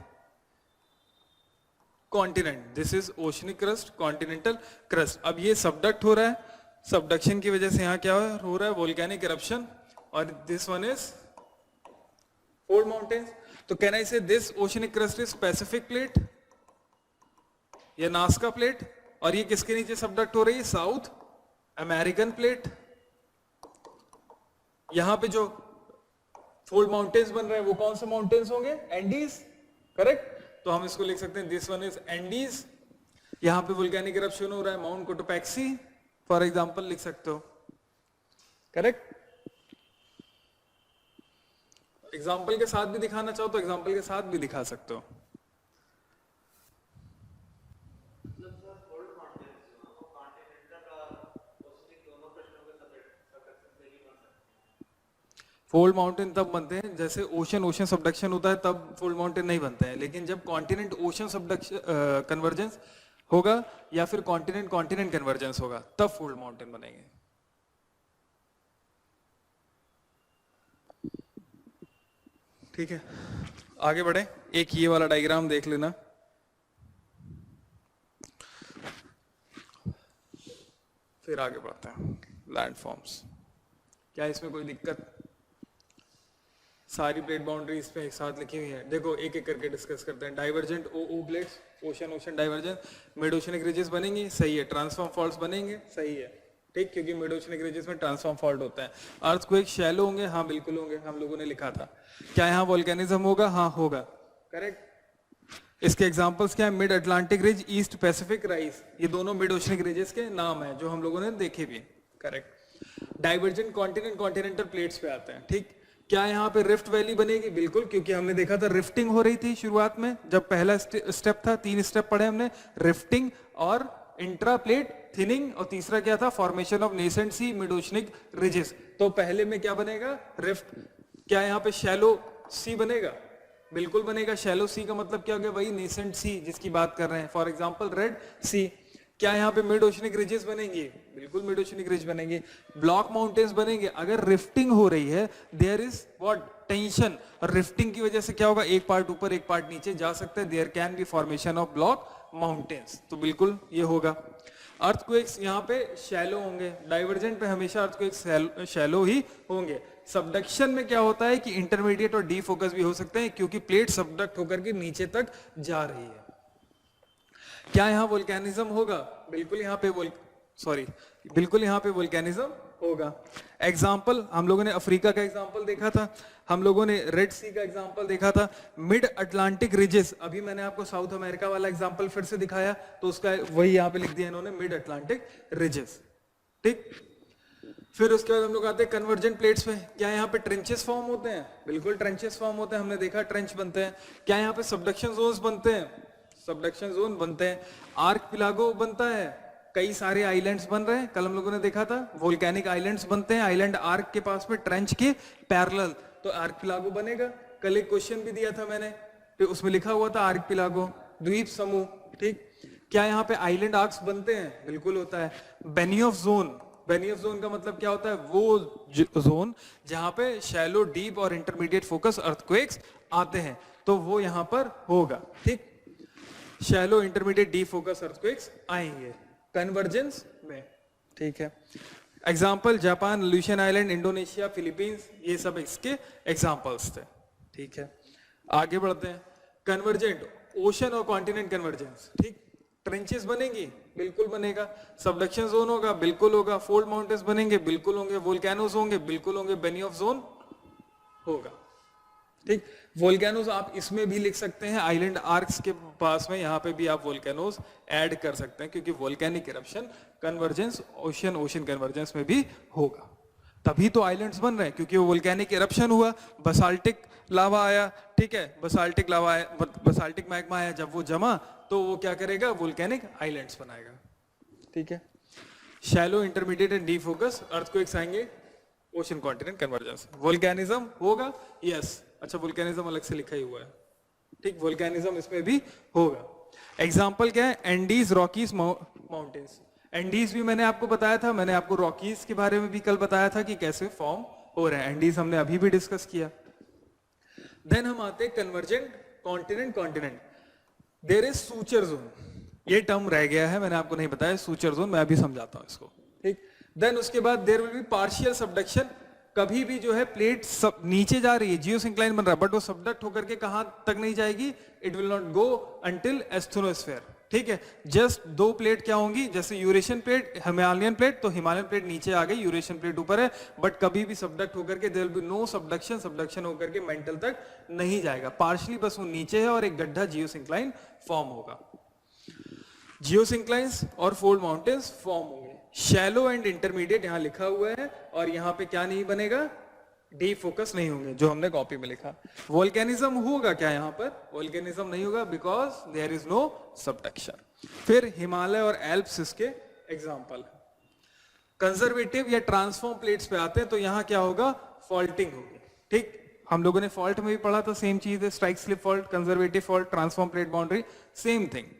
continent, this is oceanic crust, continental crust. अब ये सबडक्ट हो रहा है, सबडक्शन की वजह से यहां क्या हो रहा है? Volcanic eruption. और this one is fold mountains. तो can I say this oceanic crust is Pacific plate या नास्का प्लेट, और ये किसके नीचे सबडक्ट हो रही है? South American plate. यहां पे जो फोल्ड माउंटेन्स बन रहे हैं वो कौन से माउंटेन्स होंगे? Andes, correct. तो हम इसको लिख सकते हैं दिस वन इज एंडीज। यहां पे वोल्केनिक इरप्शन हो रहा है, माउंट कोटोपैक्सी फॉर एग्जांपल लिख सकते हो, करेक्ट। एग्जांपल के साथ भी दिखाना चाहो तो एग्जांपल के साथ भी दिखा सकते हो। फोल्ड माउंटेन तब बनते हैं जैसे ओशन सबडक्शन होता है, तब फोल्ड माउंटेन नहीं बनते हैं। लेकिन जब कॉन्टिनेंट ओशन सबडक्शन कन्वर्जेंस होगा या फिर कॉन्टिनेंट कॉन्टिनेंट कन्वर्जेंस होगा, तब फोल्ड माउंटेन बनेंगे। ठीक है, आगे बढ़े। एक ये वाला डायग्राम देख लेना, फिर आगे बढ़ते हैं। लैंडफॉर्म्स, क्या इसमें कोई दिक्कत? सारी प्लेट बाउंड्रीज पे एक साथ लिखी हुई है। देखो एक एक करके डिस्कस करते हैं। Divergent oh plates, ocean divergent, mid oceanic ridges बनेंगी, सही है। ट्रांसफॉर्म फॉल्ट्स बनेंगे, सही है, ठीक, क्योंकि मिड ओशनिक रिजेस में ट्रांसफॉर्म फॉल्ट होता है। अर्थक्वेक शैलो होंगे, हाँ बिल्कुल होंगे, हम लोगों ने लिखा था। क्या यहाँ वोल्केनिज्म होगा? हाँ होगा, करेक्ट। इसके एग्जांपल्स क्या है? Mid Atlantic ridge, east Pacific rise, ये दोनों मिड ओशनिक रिजेस के नाम है जो हम लोगों ने देखे भी, correct. Divergent continent continental plates पे आते हैं, ठीक। क्या यहाँ पे रिफ्ट वैली बनेगी? बिल्कुल, क्योंकि हमने देखा था रिफ्टिंग हो रही थी शुरुआत में, जब पहला स्टेप था, 3 स्टेप पढ़े हमने, रिफ्टिंग और इंट्रा प्लेट थिनिंग, और तीसरा क्या था? Formation of nascent sea mid oceanic ridges. तो पहले में क्या बनेगा? रिफ्ट। क्या यहाँ पे शैलो सी बनेगा? बिल्कुल बनेगा। शैलो सी का मतलब क्या हो गया? वही नेसेंट सी जिसकी बात कर रहे हैं, फॉर एग्जाम्पल रेड सी। क्या यहाँ पे मिड ओशनिक रिजेस बनेंगे? बिल्कुल मिड ओशनिक रिज बनेंगे। ब्लॉक माउंटेन्स बनेंगे। अगर रिफ्टिंग हो रही है, देयर इज व्हाट? टेंशन। और रिफ्टिंग की वजह से क्या होगा? एक पार्ट ऊपर एक पार्ट नीचे जा सकता है, there can be formation of block mountains. तो बिल्कुल ये होगा। अर्थक्वेक्स यहाँ पे शैलो होंगे, डाइवर्जेंट पे हमेशा अर्थक्वेक्स शैलो ही होंगे। सबडक्शन में क्या होता है कि इंटरमीडिएट और डी फोकस भी हो सकते हैं, क्योंकि प्लेट सबडक्ट होकर के नीचे तक जा रही है। क्या यहाँ वोल्केनिज्म होगा? बिल्कुल यहाँ पे बिल्कुल यहाँ पे वोल्केनिज्म होगा। एग्जाम्पल हम लोगों ने अफ्रीका का एग्जाम्पल देखा था, हम लोगों ने रेड सी का एग्जाम्पल देखा था। मिड अटलांटिक रिजेस, अभी मैंने आपको साउथ अमेरिका वाला एग्जाम्पल फिर से दिखाया, तो उसका वही यहाँ पे लिख दिया इन्होंने, मिड अटलांटिक रिजेस, ठीक। फिर उसके बाद हम लोग आते हैं कन्वर्जेंट प्लेट्स पे। क्या यहाँ पे ट्रेंचेस फॉर्म होते हैं? बिल्कुल ट्रेंचेस फॉर्म होते हैं, हमने देखा ट्रेंच बनते हैं। क्या यहाँ पे सबडक्शन जोन्स बनते हैं? सबडक्शन जोन बनते हैं। आर्क पिलागो बनता है, कई सारे आइलैंड्स बन रहे हैं, कल हम लोगों ने देखा था वोल्केनिक आइलैंड्स बनते हैं आइलैंड आर्क के पास में ट्रेंच के पैरेलल, तो आर्क पिलागो बनेगा। कल एक क्वेश्चन भी दिया था मैंने, फिर उसमें लिखा हुआ था आर्क पिलागो द्वीप समूह, ठीक। क्या यहाँ पे आइलैंड आर्क्स बनते हैं? बिल्कुल होता है। बेनियोफ जोन, बेनियोफ जोन का मतलब क्या होता है? वो जोन जहां पे शैलो, डीप और इंटरमीडिएट फोकस अर्थक्वेक्स आते हैं, तो वो यहां पर होगा, ठीक। Shallow, intermediate, deep focus earthquakes आएंगे कन्वर्जेंस में, ठीक है। Example Japan, Lucian island, Indonesia, Philippines, ये सब इसके एग्जाम्पल्स थे, ठीक है। आगे बढ़ते हैं। कन्वर्जेंट, ओशन और कॉन्टिनेंट कन्वर्जेंस, ठीक। ट्रेंचेस बनेंगी, बिल्कुल बनेगा। सबडक्शन जोन होगा, बिल्कुल होगा। फोल्ड माउंटेन्स बनेंगे, बिल्कुल होंगे। वोल्केनोस होंगे, बिल्कुल होंगे। बेनियोफ जोन होगा, ठीक। वोल्केनोस आप इसमें भी लिख सकते हैं, आइलैंड आर्क्स के पास में, यहाँ पे भी आप वोल्केनोस ऐड कर सकते हैं, क्योंकि volcanic eruption convergence ocean, ocean convergence में भी होगा। तभी तो आइलैंड्स बन रहे हैं, क्योंकि वो वोल्केनिक इरप्शन हुआ, बसाल्टिक लावा आया, ठीक है। बसाल्टिक लावा आया, बसाल्टिक मैग्मा आया, जब वो जमा तो वो क्या करेगा? वोल्केनिक आइलैंड्स बनाएगा, ठीक है। Shallow, intermediate and deep focus earthquakes आएंगे, ओशन कॉन्टिनेंट कन्वर्जेंस। वोल्केनिज्म होगा, यस। अच्छा, वोल्केनिज्म अलग से लिखा ही हुआ है, ठीक। वोल्केनिज्म इसमें भी होगा। एग्जाम्पल क्या है? Andes, Rockies, mountains. एंडीज भी मैंने आपको बताया था, मैंने आपको रॉकीज के बारे में भी कल बताया था कि कैसे फॉर्म हो रहे हैं। एंडीज हमने अभी भी डिस्कस किया। देन हम आते हैं convergent continent, continent. There is suture zone, ये टर्म रह गया है, मैंने आपको नहीं बताया सूचर जोन, मैं अभी समझाता हूं इसको, ठीक। देन उसके बाद there will be partial subduction. कभी भी जो है प्लेट सब नीचे जा रही है, जियोसिंक्लाइन बन रहा है, बट वो सबडक्ट होकर के कहां तक नहीं जाएगी? It will not go until asthenosphere, ठीक है। जस्ट दो प्लेट क्या होंगी, जैसे यूरेशियन प्लेट, हिमालयन प्लेट, तो हिमालयन प्लेट नीचे आ गई, यूरेशियन प्लेट ऊपर है, बट कभी भी सबडक्ट होकर के there will be no subduction, subduction होकर के मेंटल तक नहीं जाएगा, पार्शली बस वो नीचे है और एक गड्ढा जियोसिंक्लाइन फॉर्म होगा। जियोसिंक्लाइंस और फोल्ड माउंटेन्स फॉर्म होंगे। शैलो एंड इंटरमीडिएट यहां लिखा हुआ है, और यहां पे क्या नहीं बनेगा? डीप फोकस नहीं होंगे, जो हमने कॉपी में लिखा। वोल्केनिज्म होगा क्या यहाँ पर? वोल्केनिज्म नहीं होगा, because there is no subduction. फिर हिमालय और एल्प्स इसके एग्जाम्पल है। कंजर्वेटिव या ट्रांसफॉर्म प्लेट्स पे आते हैं, तो यहाँ क्या होगा? फॉल्टिंग होगी, ठीक। हम लोगों ने फॉल्ट में भी पढ़ा था, सेम चीज है, strike slip fault, conservative fault, transform plate boundary, same thing.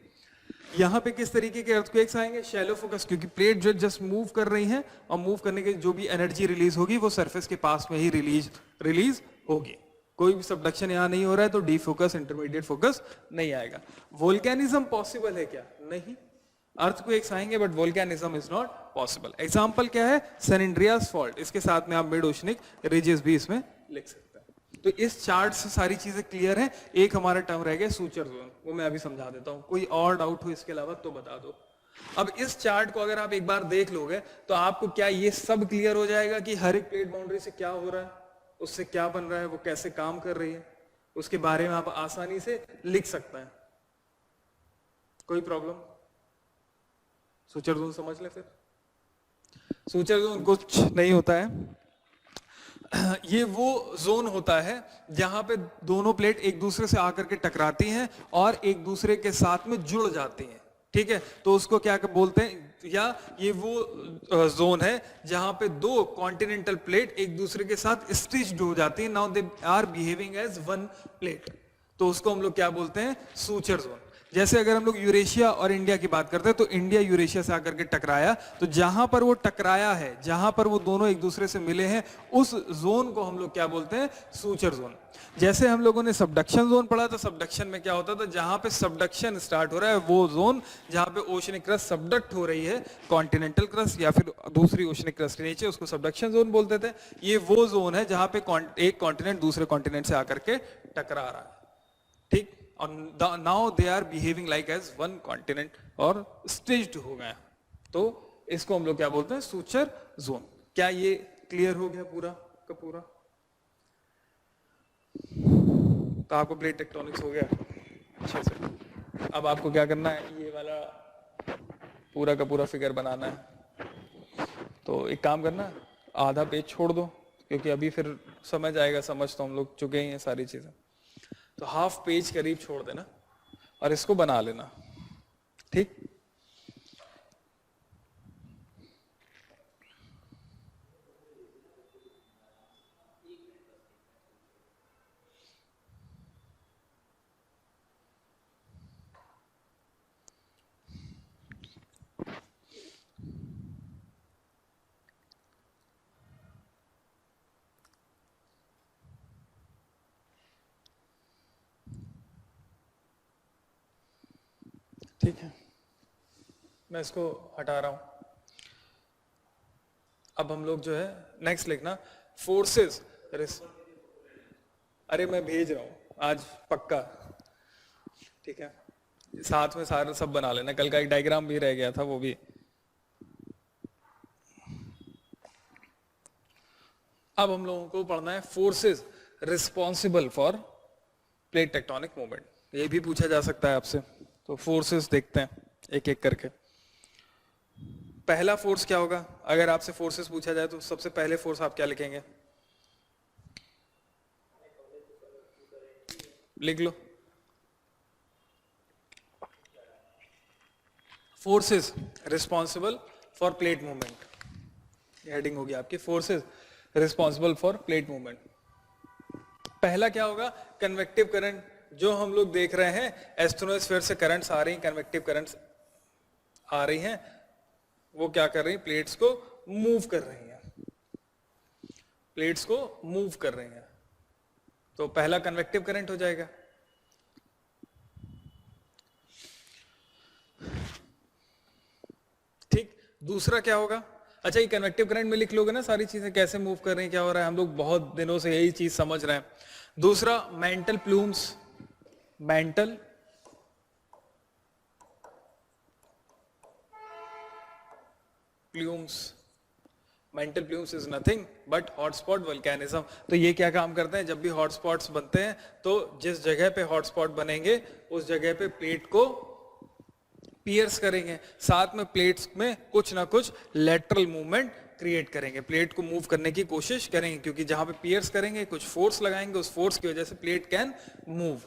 यहाँ पे किस तरीके के अर्थक्वेक्स आएंगे? शैलो फोकस, क्योंकि प्लेट जो जस्ट मूव कर रही है, और मूव करने के जो भी एनर्जी रिलीज होगी वो सरफेस के पास में ही रिलीज होगी। कोई भी सबडक्शन यहाँ नहीं हो रहा है, तो डी फोकस, इंटरमीडिएट फोकस नहीं आएगा। वोल्केनिज्म पॉसिबल है क्या? नहीं। अर्थक्वेक्स आएंगे, but volcanism is not possible. Example क्या है? सैन एंड्रियास फॉल्ट, इसके साथ में आप मिड ओशनिक रिजेस भी इसमें लिख सकते हैं। तो इस चार्ट से सारी चीजें क्लियर हैं। एक हमारा टर्म रह गया सूचर जोन, वो मैं अभी समझा देता हूं। कोई और डाउट हो इसके अलावा तो बता दो। अब इस चार्ट को अगर आप एक बार देख लोगे, तो आपको क्या ये सब क्लियर हो जाएगा कि हर एक प्लेट बाउंड्री से क्या हो रहा है, उससे क्या बन रहा है, वो कैसे काम कर रही है, उसके बारे में आप आसानी से लिख सकते हैं। कोई प्रॉब्लम? सूचर जोन समझ ले फिर। सूचर जोन कुछ नहीं होता है, ये वो जोन होता है जहां पे दोनों प्लेट एक दूसरे से आकर के टकराती हैं और एक दूसरे के साथ में जुड़ जाती हैं, ठीक है। तो उसको क्या बोलते हैं, या ये वो जोन है जहां पे दो कॉन्टिनेंटल प्लेट एक दूसरे के साथ स्टिच्ड हो जाती हैं। Now they are behaving as one plate, तो उसको हम लोग क्या बोलते हैं? Suture zone. जैसे अगर हम लोग यूरेशिया और इंडिया की बात करते हैं, तो इंडिया यूरेशिया से आकर के टकराया, तो जहां पर वो टकराया है, जहां पर वो दोनों एक दूसरे से मिले हैं, उस जोन को हम लोग क्या बोलते हैं? Suture zone. जैसे हम लोगों ने सबडक्शन जोन पढ़ा, तो सबडक्शन में क्या होता था? जहां पे सबडक्शन स्टार्ट हो रहा है, वो जोन जहां पे ओशनिक क्रस्ट सबडक्ट हो रही है, कॉन्टिनेंटल क्रस्ट या फिर दूसरी ओशनिक क्रस्ट के नीचे, उसको सबडक्शन जोन बोलते थे। ये वो जोन है जहां पे एक कॉन्टिनेंट दूसरे कॉन्टिनेंट से आकर के टकरा रहा है, ठीक। और now they are behaving like as one continent और स्टिच्ड हो गए, तो इसको हम लोग क्या बोलते हैं? Suture zone. क्या ये क्लियर हो गया पूरा का पूरा? तो आपको प्लेट टेक्टोनिक्स हो गया अच्छे से। अब आपको क्या करना है? ये वाला पूरा का पूरा फिगर बनाना है। तो एक काम करना, आधा पेज छोड़ दो, क्योंकि अभी फिर समझ आएगा, समझ तो हम लोग चुके ही हैं सारी चीजें। तो हाफ पेज करीब छोड़ देना और इसको बना लेना, ठीक। ठीक है, मैं इसको हटा रहा हूं। अब हम लोग जो है नेक्स्ट लिखना फोर्सेस। अरे मैं भेज रहा हूं आज पक्का, ठीक है। साथ में सारा सब बना लेना, कल का एक डायग्राम भी रह गया था वो भी। अब हम लोगों को पढ़ना है forces responsible for plate tectonic movement. ये भी पूछा जा सकता है आपसे, तो फोर्सेस देखते हैं एक एक करके। पहला फोर्स क्या होगा? अगर आपसे फोर्सेस पूछा जाए तो सबसे पहले फोर्स आप क्या लिखेंगे? लिख लो, forces responsible for plate movement, heading होगी आपकी forces responsible for plate movement. पहला क्या होगा? Convective current. जो हम लोग देख रहे हैं एस्ट्रोनोस्फीयर से करंट्स आ रही हैं, कन्वेक्टिव करंट्स आ रही हैं, वो क्या कर रही हैं? प्लेट्स को मूव कर रही हैं, प्लेट्स को मूव कर रही हैं। तो पहला कन्वेक्टिव करंट हो जाएगा। ठीक, दूसरा क्या होगा? अच्छा, ये कन्वेक्टिव करंट में लिख लोगे ना सारी चीजें कैसे मूव कर रही हैं, क्या हो रहा है, हम लोग बहुत दिनों से यही चीज समझ रहे हैं। दूसरा mental plumes, mental plumes, mental plumes is nothing but hotspot volcanism. तो ये क्या काम करते हैं? जब भी हॉटस्पॉट्स बनते हैं तो जिस जगह पे हॉटस्पॉट बनेंगे उस जगह पे प्लेट को पियर्स करेंगे, साथ में प्लेट्स में कुछ ना कुछ लेटरल मूवमेंट क्रिएट करेंगे, प्लेट को मूव करने की कोशिश करेंगे, क्योंकि जहां पे पियर्स करेंगे कुछ फोर्स लगाएंगे, उस फोर्स की वजह से plate can move.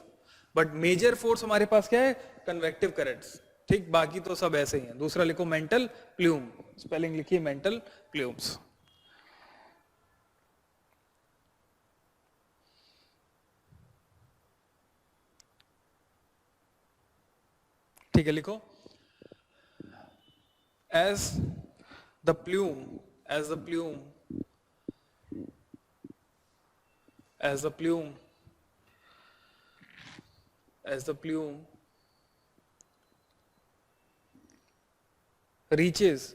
But major force हमारे पास क्या है? Convective currents. ठीक, बाकी तो सब ऐसे ही हैं। दूसरा लिखो मेंटल प्लूम, स्पेलिंग लिखिए मेंटल प्लूम्स। ठीक है, लिखो as the plume as the plume as the plume as the plume reaches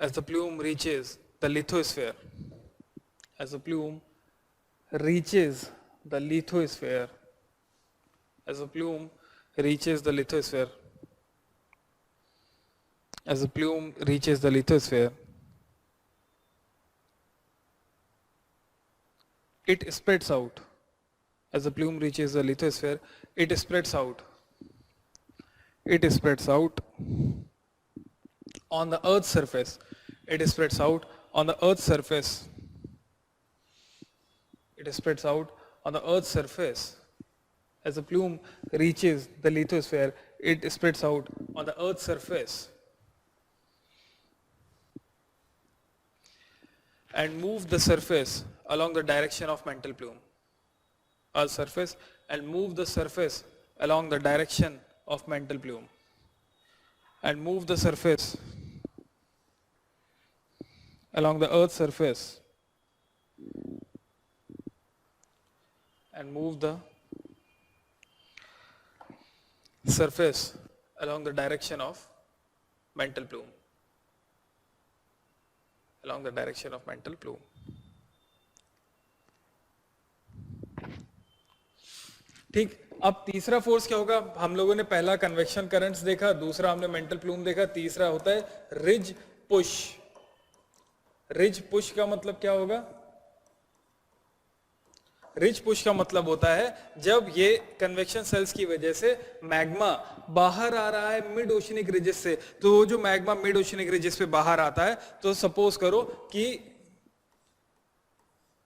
as the plume reaches the lithosphere, as the plume reaches the lithosphere, as the plume reaches the lithosphere, as the plume reaches the lithosphere, it spreads out. As the plume reaches the lithosphere, it spreads out. It spreads out on the Earth's surface. It spreads out on the Earth's surface. It spreads out on the Earth's surface. As the plume reaches the lithosphere, it spreads out on the Earth's surface and move the surface along the direction of mantle plume. Earth's surface and move the surface along the direction of mantle plume. And move the surface along the Earth's surface and move the surface along the direction of mantle plume. Along the direction of mantle plume. ठीक, अब तीसरा फोर्स क्या होगा? हम लोगों ने पहला कन्वेक्शन करंट्स देखा, दूसरा हमने मेंटल प्लूम देखा, तीसरा होता है रिज पुश। रिज पुश का मतलब क्या होगा? रिच पुश का मतलब होता है जब ये कन्वेक्शन सेल्स की वजह से मैग्मा बाहर आ रहा है मिड ओशनिक रिजेस से। तो वो जो मैग्मा मिड ओशनिक रिजेस पे बाहर आता है, तो सपोज करो कि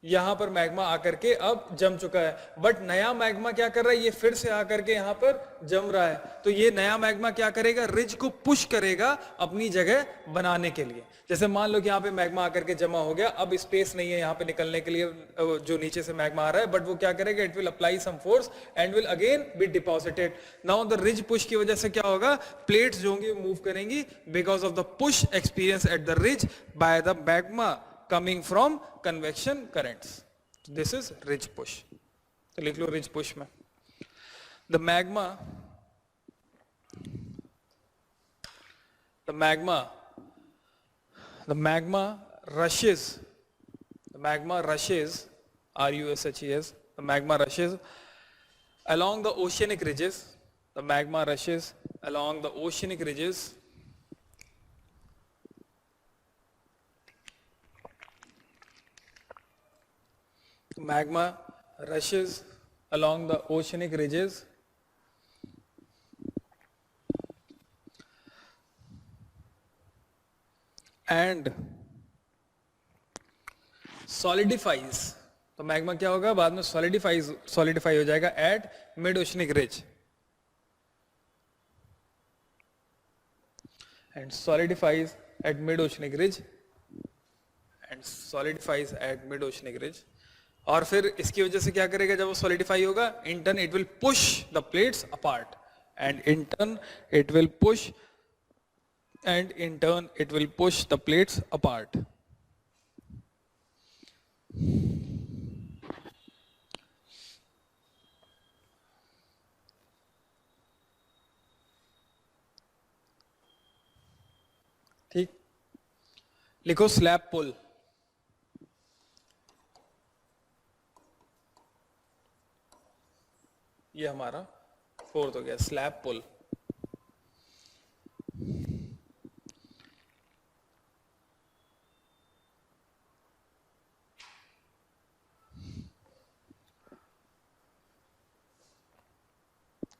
यहां पर मैग्मा आकर के अब जम चुका है, बट नया मैग्मा क्या कर रहा है, ये फिर से आकर के यहां पर जम रहा है। तो ये नया मैग्मा क्या करेगा, रिज को पुश करेगा अपनी जगह बनाने के लिए। जैसे मान लो कि यहाँ पे मैग्मा आकर के जमा हो गया, अब स्पेस नहीं है यहाँ पे निकलने के लिए जो नीचे से मैग्मा आ रहा है, बट वो क्या करेगा, it will apply some force and will again be deposited. Now the ridge push की वजह से क्या होगा, प्लेट्स जो होंगी मूव करेंगी because of the push experience at the ridge by the magma coming from convection currents. This is ridge push. तो लिख लो ridge push में the magma rushes the magma rushes RUSHES the magma rushes along the oceanic ridges. The magma rushes along the oceanic ridges magma rushes along the oceanic ridges and solidifies. तो मैग्मा क्या होगा, बाद में सॉलिडिफाई हो जाएगा at mid oceanic ridge and solidifies at mid oceanic ridge और फिर इसकी वजह से क्या करेगा, जब वो सॉलिडिफाई होगा, in turn it will push the plates apart and in turn it will push the plates apart. ठीक, लिखो स्लैब पुल। ये हमारा फोर्थ हो गया, स्लैब पुल।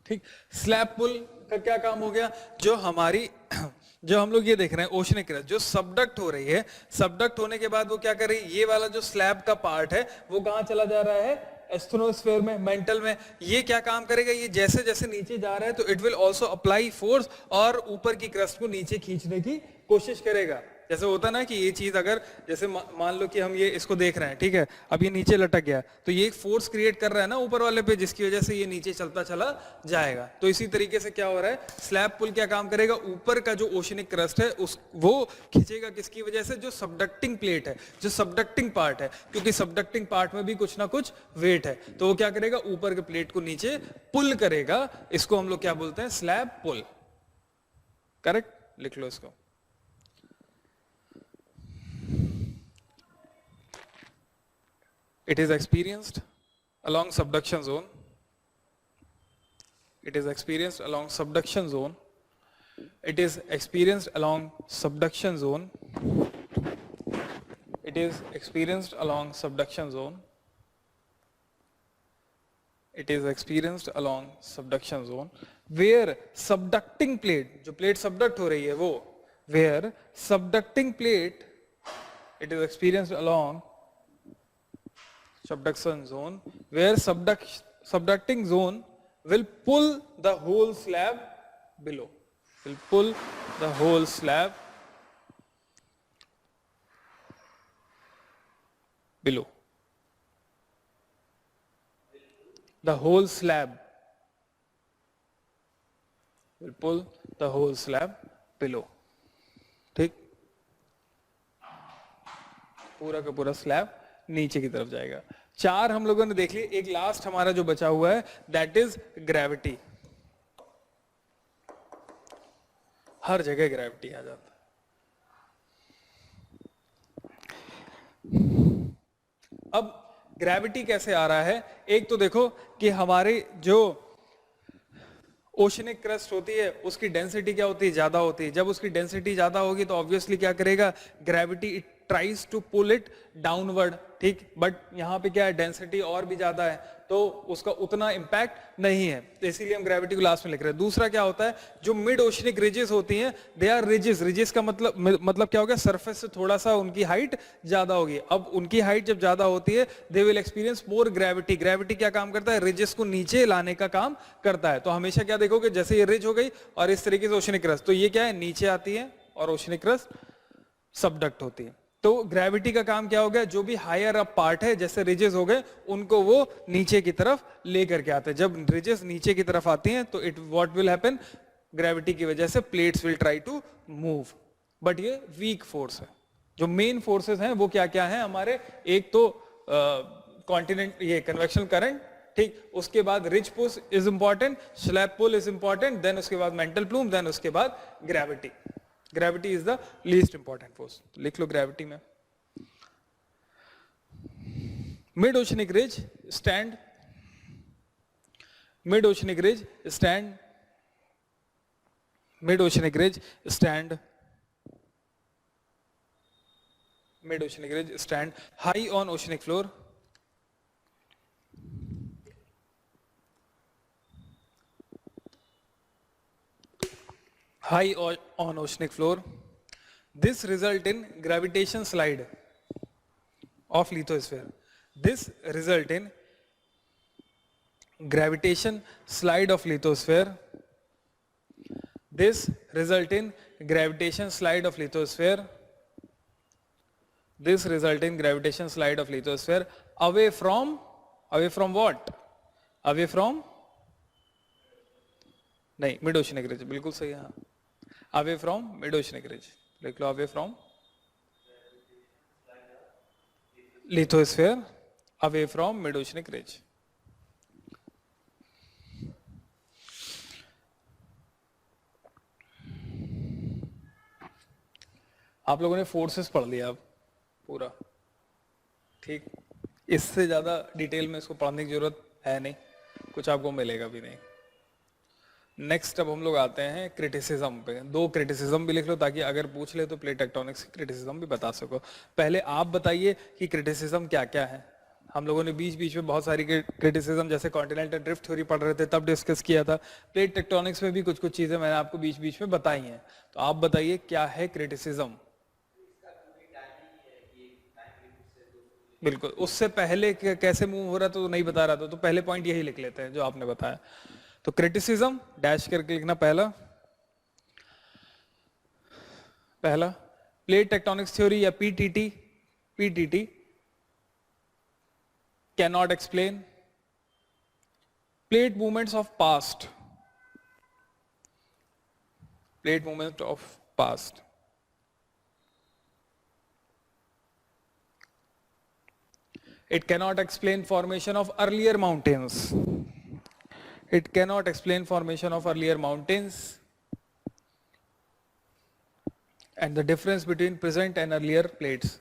ठीक, स्लैब पुल का क्या काम हो गया, जो हम लोग ये देख रहे हैं ओशनिक क्रस्ट जो सबडक्ट हो रही है, सबडक्ट होने के बाद वो क्या कर रही है, ये वाला जो स्लैब का पार्ट है वो कहां चला जा रहा है, एस्थेनोस्फेयर में, मेंटल में। ये क्या काम करेगा, ये जैसे जैसे नीचे जा रहा है तो it will also apply force और ऊपर की क्रस्ट को नीचे खींचने की कोशिश करेगा। जैसे होता ना कि ये चीज अगर जैसे मान लो कि हम ये इसको देख रहे हैं, ठीक है, अब ये नीचे लटक गया तो ये एक फोर्स क्रिएट कर रहा है ना ऊपर वाले पे, जिसकी वजह से ये नीचे चलता चला जाएगा। तो इसी तरीके से क्या हो रहा है, स्लैब पुल क्या काम करेगा, ऊपर का जो ओशनिक क्रस्ट है वो खींचेगा, किसकी वजह से, जो सबडक्टिंग प्लेट है, जो सबडक्टिंग पार्ट है, क्योंकि सबडक्टिंग पार्ट में भी कुछ ना कुछ वेट है, तो वो क्या करेगा, ऊपर के प्लेट को नीचे पुल करेगा। इसको हम लोग क्या बोलते हैं, स्लैब पुल। करेक्ट, लिख लो इसको। It is experienced along subduction zone. It is experienced along subduction zone. It is experienced along subduction zone. It is experienced along subduction zone. It is experienced along subduction zone. Where subducting plate, जो plate subduct हो रही है वो, where subducting plate, it is experienced along subduction zone, where subducting zone will pull the whole slab below, will pull the whole slab below, the whole slab will pull the whole slab below. ठीक, पूरा का पूरा स्लैब नीचे की तरफ जाएगा। 4 हम लोगों ने देख ली, एक लास्ट हमारा जो बचा हुआ है दैट इज ग्रेविटी। हर जगह ग्रेविटी आ जाता है। अब ग्रेविटी कैसे आ रहा है, एक तो देखो कि हमारे जो ओशनिक क्रस्ट होती है उसकी डेंसिटी क्या होती है, ज्यादा होती है। जब उसकी डेंसिटी ज्यादा होगी तो ऑब्वियसली क्या करेगा, gravity tries to pull it downward, ठीक, बट यहाँ पे क्या है, डेंसिटी और भी ज्यादा है तो उसका उतना इम्पैक्ट नहीं है, तो इसीलिए हम ग्रेविटी को लास्ट में लिख रहे हैं। दूसरा क्या होता है, जो मिड ओशनिक रिजेस होती हैं, दे आर रिजेस, रिजेस का मतलब क्या हो गया, सरफेस से थोड़ा सा उनकी हाइट ज्यादा होगी। अब उनकी हाइट जब ज्यादा होती है, they will experience more gravity. Gravity क्या काम करता है, रिजेस को नीचे लाने का काम करता है। तो हमेशा क्या देखोगे, जैसे ये रिज हो गई और इस तरीके से ओशनिक क्रस्ट, तो ये क्या है, नीचे आती है और ओशनिक क्रस्ट सबडक्ट होती है। तो ग्रेविटी का काम क्या हो गया, जो भी हायर अप पार्ट है, जैसे रिजेस हो गए, उनको वो नीचे की तरफ लेकर के आते हैं। जब रिजेस नीचे की तरफ आती हैं तो it what will happen, gravity की वजह से plates will try to move, but ये वीक फोर्स है। जो मेन फोर्सेस हैं वो क्या क्या है हमारे, एक तो कॉन्टिनेंट ये कन्वेक्शन करंट, ठीक, उसके बाद ridge push is important, slab pull is important, then उसके बाद मेंटल प्लूम, देन उसके बाद gravity. Gravity is the least important force, लिख लो ग्रेविटी में। Mid oceanic ridge stand, mid oceanic ridge stand, mid oceanic ridge stand, mid oceanic ridge stand high on oceanic floor, high on oceanic floor. This result in gravitation slide of lithosphere. This result in gravitation slide of lithosphere. This result in gravitation slide of lithosphere. This result in gravitation slide of lithosphere away from what? Away from, नहीं, मिड ओशनिक रिज, बिल्कुल सही है, away from mid oceanic ridge, लिख लो away from lithosphere, away from mid oceanic ridge. आप लोगों ने फोर्सेस पढ़ लिया अब पूरा, ठीक, इससे ज्यादा डिटेल में इसको पढ़ने की जरूरत है नहीं, कुछ आपको मिलेगा भी नहीं। नेक्स्ट अब हम लोग आते हैं क्रिटिसिज्म पे। दो क्रिटिसिज्म भी लिख लो ताकि अगर पूछ ले तो प्लेट टेक्टोनिक्स की क्रिटिसिज्म भी बता सको। पहले आप बताइए कि क्रिटिसिज्म क्या क्या है। हम लोगों ने बीच बीच में बहुत सारी क्रिटिसिज्म, जैसे कॉन्टिनेंटल ड्रिफ्ट थ्योरी पढ़ रहे थे तब डिस्कस किया था। प्लेट टेक्टोनिक्स में भी कुछ कुछ चीजें मैंने आपको बीच बीच में बताई हैं, तो आप बताइए क्या है क्रिटिसिज्म। बिल्कुल, उससे पहले कैसे मूव हो रहा था तो नहीं बता रहा था, तो पहले पॉइंट यही लिख लेते हैं जो आपने बताया। तो क्रिटिसिज्म डैश करके लिखना, पहला प्लेट टेक्टोनिक्स थ्योरी या PTT can not explain plate movements of past, plate movement of past. It cannot explain formation of earlier mountains. It cannot explain formation of earlier mountains and the difference between present and earlier plates.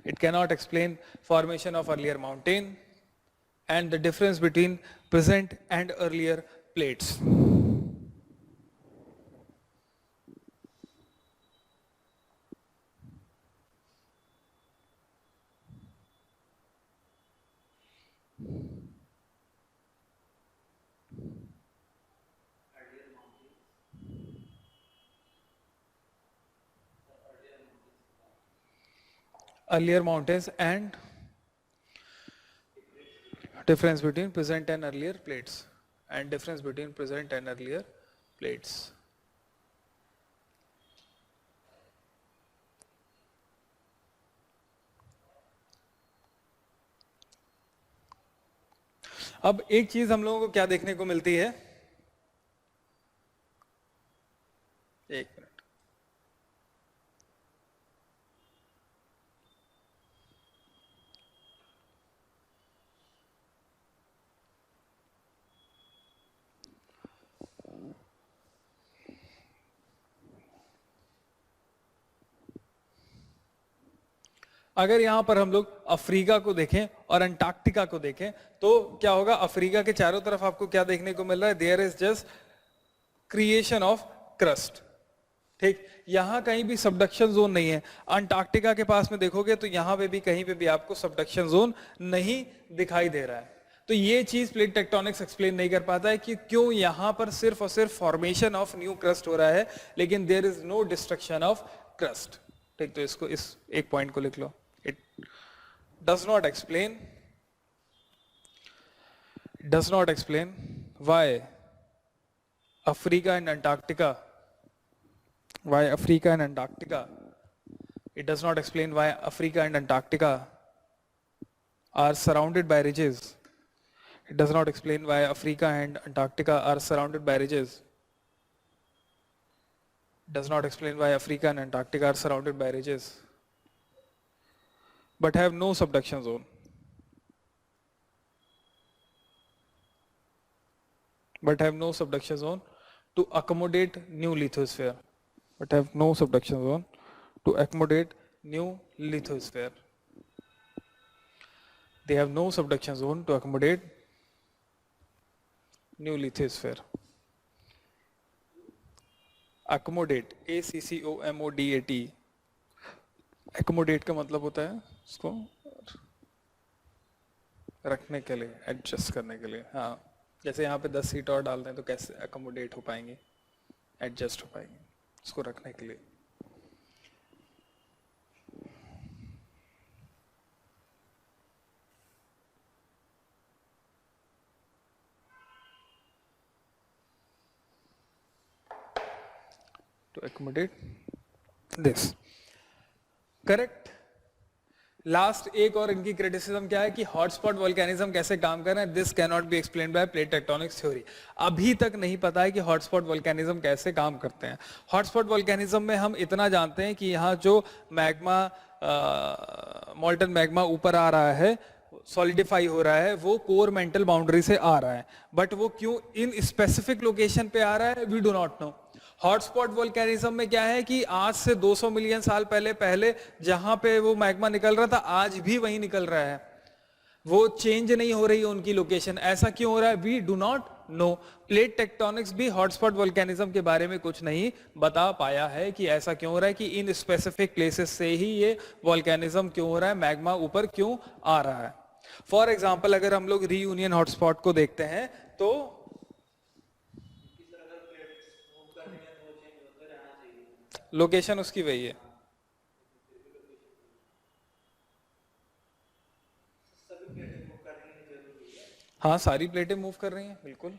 It cannot explain formation of earlier mountain and the difference between present and earlier plates. Earlier mountains and difference between present and earlier plates, and difference between present and earlier plates. अब एक चीज हम लोगों को क्या देखने को मिलती है, एक मिनट, अगर यहां पर हम लोग अफ्रीका को देखें और अंटार्कटिका को देखें तो क्या होगा, अफ्रीका के चारों तरफ आपको क्या देखने को मिल रहा है, there is just creation of crust, ठीक, यहाँ कहीं भी सबडक्शन जोन नहीं है। अंटार्कटिका के पास में देखोगे तो यहाँ पे भी कहीं पे भी आपको सबडक्शन जोन नहीं दिखाई दे रहा है। तो ये चीज प्लेट टेक्टोनिक्स एक्सप्लेन नहीं कर पाता है कि क्यों यहाँ पर सिर्फ और सिर्फ फॉर्मेशन ऑफ न्यू क्रस्ट हो रहा है, लेकिन there is no destruction of crust. ठीक, तो इसको इस एक पॉइंट को लिख लो, it does not explain why Africa and Antarctica, why Africa and Antarctica. It does not explain why Africa and Antarctica are surrounded by ridges. It does not explain why Africa and Antarctica are surrounded by ridges. It does not explain why Africa and Antarctica are surrounded by ridges, but have no subduction zone. But have no subduction zone to accommodate new lithosphere. But have no subduction zone to accommodate new lithosphere. They have no subduction zone to accommodate new lithosphere. Accommodate, ACCOMODAT. Accommodate का मतलब होता है उसको रखने के लिए, एडजस्ट करने के लिए। हाँ, जैसे यहाँ पे 10 सीट और डाल दें तो कैसे accommodate हो पाएंगे, एडजस्ट हो पाएंगे, उसको रखने के लिए। To accommodate this. Correct? Last एक और इनकी क्रिटिसिज्म क्या है कि हॉटस्पॉट वोल्केनिज्म कैसे काम कर रहे हैं, this can not be explained bye plate tectonics theory. अभी तक नहीं पता है कि हॉटस्पॉट वोल्केनिज्म कैसे काम करते हैं। हॉटस्पॉट वोल्केनिज्म में हम इतना जानते हैं कि यहाँ जो मैग्मा, मॉल्टन मैग्मा ऊपर आ रहा है, सॉलिडिफाई हो रहा है, वो कोर मेंटल बाउंड्री से आ रहा है, बट वो क्यों इन स्पेसिफिक लोकेशन पे आ रहा है, we do not know. Hotspot volcanism में क्या है कि आज से 200 मिलियन साल पहले जहां पे वो मैग्मा निकल रहा था, आज भी वही निकल रहा है, वो चेंज नहीं हो रही है उनकी लोकेशन। ऐसा क्यों हो रहा है, we do not know. Plate tectonics भी हॉटस्पॉट वोल्केनिज्म के बारे में कुछ नहीं बता पाया है कि ऐसा क्यों हो रहा है, कि इन स्पेसिफिक प्लेसेस से ही ये वोल्केनिज्म क्यों हो रहा है, मैग्मा ऊपर क्यों आ रहा है। फॉर एग्जाम्पल अगर हम लोग रीयूनियन हॉटस्पॉट को देखते हैं तो लोकेशन उसकी वही है, हाँ सारी प्लेटें मूव कर रही हैं, बिल्कुल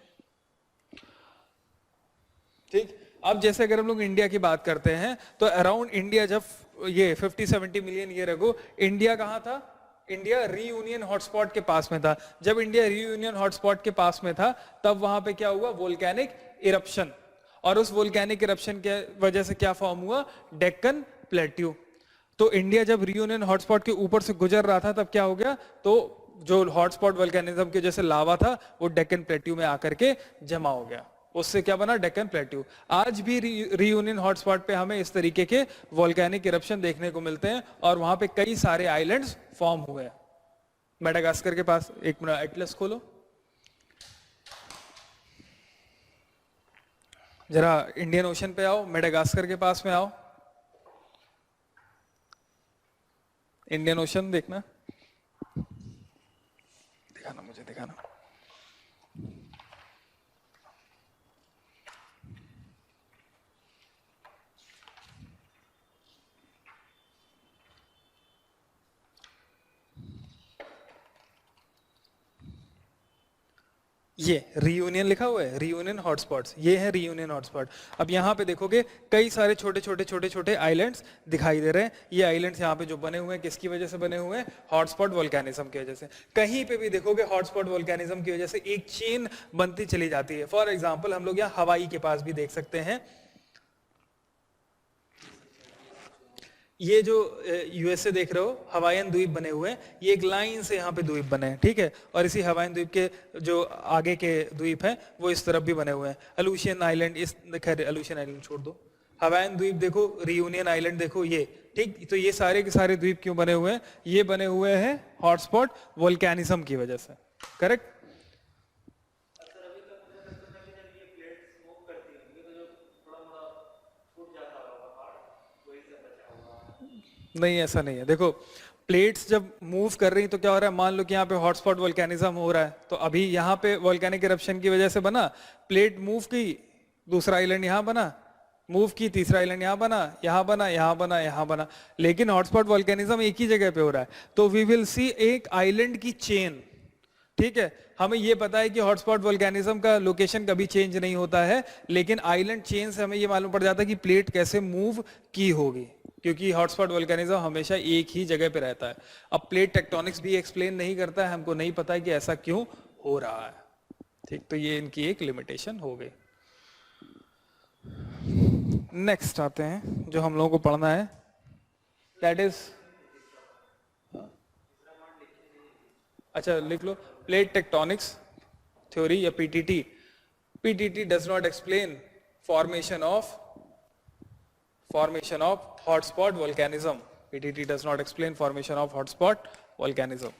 ठीक। अब जैसे अगर हम लोग इंडिया की बात करते हैं तो अराउंड इंडिया, जब ये 50-70 मिलियन ईयर अगो इंडिया कहाँ था, इंडिया रीयूनियन हॉटस्पॉट के पास में था। जब इंडिया रीयूनियन हॉटस्पॉट के पास में था तब वहां पे क्या हुआ, वोल्केनिक इरप्शन, और उस वोल्केनिक इरप्शन के वजह से क्या फॉर्म हुआ, डेक्कन प्लेट्यू। तो इंडिया जब रीयूनियन हॉटस्पॉट के ऊपर से गुजर रहा था तब क्या हो गया, तो जो हॉटस्पॉट वोल्केनिज्म के जैसे लावा था वो डेक्कन प्लेट्यू में आकर के जमा हो गया, उससे क्या बना, डेक्कन प्लेट्यू। आज भी रीयूनियन हॉटस्पॉट पे हमें इस तरीके के वोल्केनिक इरप्शन देखने को मिलते हैं और वहां पे कई सारे आइलैंड्स फॉर्म हुए हैं। मेडागास्कर के पास, एक मिनट एटलस खोलो जरा, इंडियन ओशन पे आओ, मेडागास्कर के पास में आओ, इंडियन ओशन देखना, दिखाना मुझे, दिखाना। ये रीयूनियन लिखा हुआ है, रीयूनियन हॉटस्पॉट्स, ये है रीयूनियन हॉटस्पॉट। अब यहाँ पे देखोगे कई सारे छोटे छोटे आइलैंड्स दिखाई दे रहे हैं। ये आइलैंड्स यहाँ पे जो बने हुए हैं किसकी वजह से बने हुए हैं, हॉटस्पॉट वोल्केनिज्म की वजह से। कहीं पे भी देखोगे हॉटस्पॉट वोल्केनिज्म की वजह से एक चेन बनती चली जाती है। फॉर एग्जाम्पल हम लोग यहाँ हवाई के पास भी देख सकते हैं, ये जो यूएसए देख रहे हो, हवाईयन द्वीप बने हुए हैं, ये एक लाइन से यहाँ पे द्वीप बने हैं, ठीक है। और इसी हवाईयन द्वीप के जो आगे के द्वीप हैं वो इस तरफ भी बने हुए हैं। अल्यूशियन आइलैंड, इस खैर अल्यूशियन आइलैंड छोड़ दो, हवाईयन द्वीप देखो, रीयूनियन आइलैंड देखो, ये ठीक। तो ये सारे के सारे द्वीप क्यों बने हुए हैं, ये बने हुए हैं हॉटस्पॉट वोल्केनिज्म की वजह से, करेक्ट। नहीं, ऐसा नहीं है। देखो, प्लेट्स जब मूव कर रही तो क्या हो रहा है, मान लो कि यहाँ पे हॉटस्पॉट वोल्केनिज्म हो रहा है, तो अभी यहाँ पे वोल्केनिक इरप्शन की वजह से बना, प्लेट मूव की, दूसरा आइलैंड यहाँ बना, मूव की, तीसरा आइलैंड यहाँ बना, यहाँ बना, यहाँ बना, यहाँ बना, लेकिन हॉटस्पॉट वोल्केनिज्म एक ही जगह पे हो रहा है, तो वी विल सी एक आइलैंड की चेन। ठीक है, हमें ये पता है कि हॉटस्पॉट वोल्केनिज्म का लोकेशन कभी चेंज नहीं होता है, लेकिन आइलैंड चेन से हमें ये मालूम पड़ जाता है कि प्लेट कैसे मूव की होगी, क्योंकि हॉटस्पॉट वोल्केनिज्म हमेशा एक ही जगह पे रहता है। अब प्लेट टेक्टोनिक्स भी एक्सप्लेन नहीं करता है, हमको नहीं पता है कि ऐसा क्यों हो रहा है। ठीक, तो ये इनकी एक लिमिटेशन हो गई। नेक्स्ट आते हैं जो हम लोगों को पढ़ना है, दैट इज, अच्छा लिख लो, प्लेट टेक्टोनिक्स थ्योरी या PTT. PTT does not explain formation of hotspot volcanism. PTT does not explain formation of hotspot volcanism.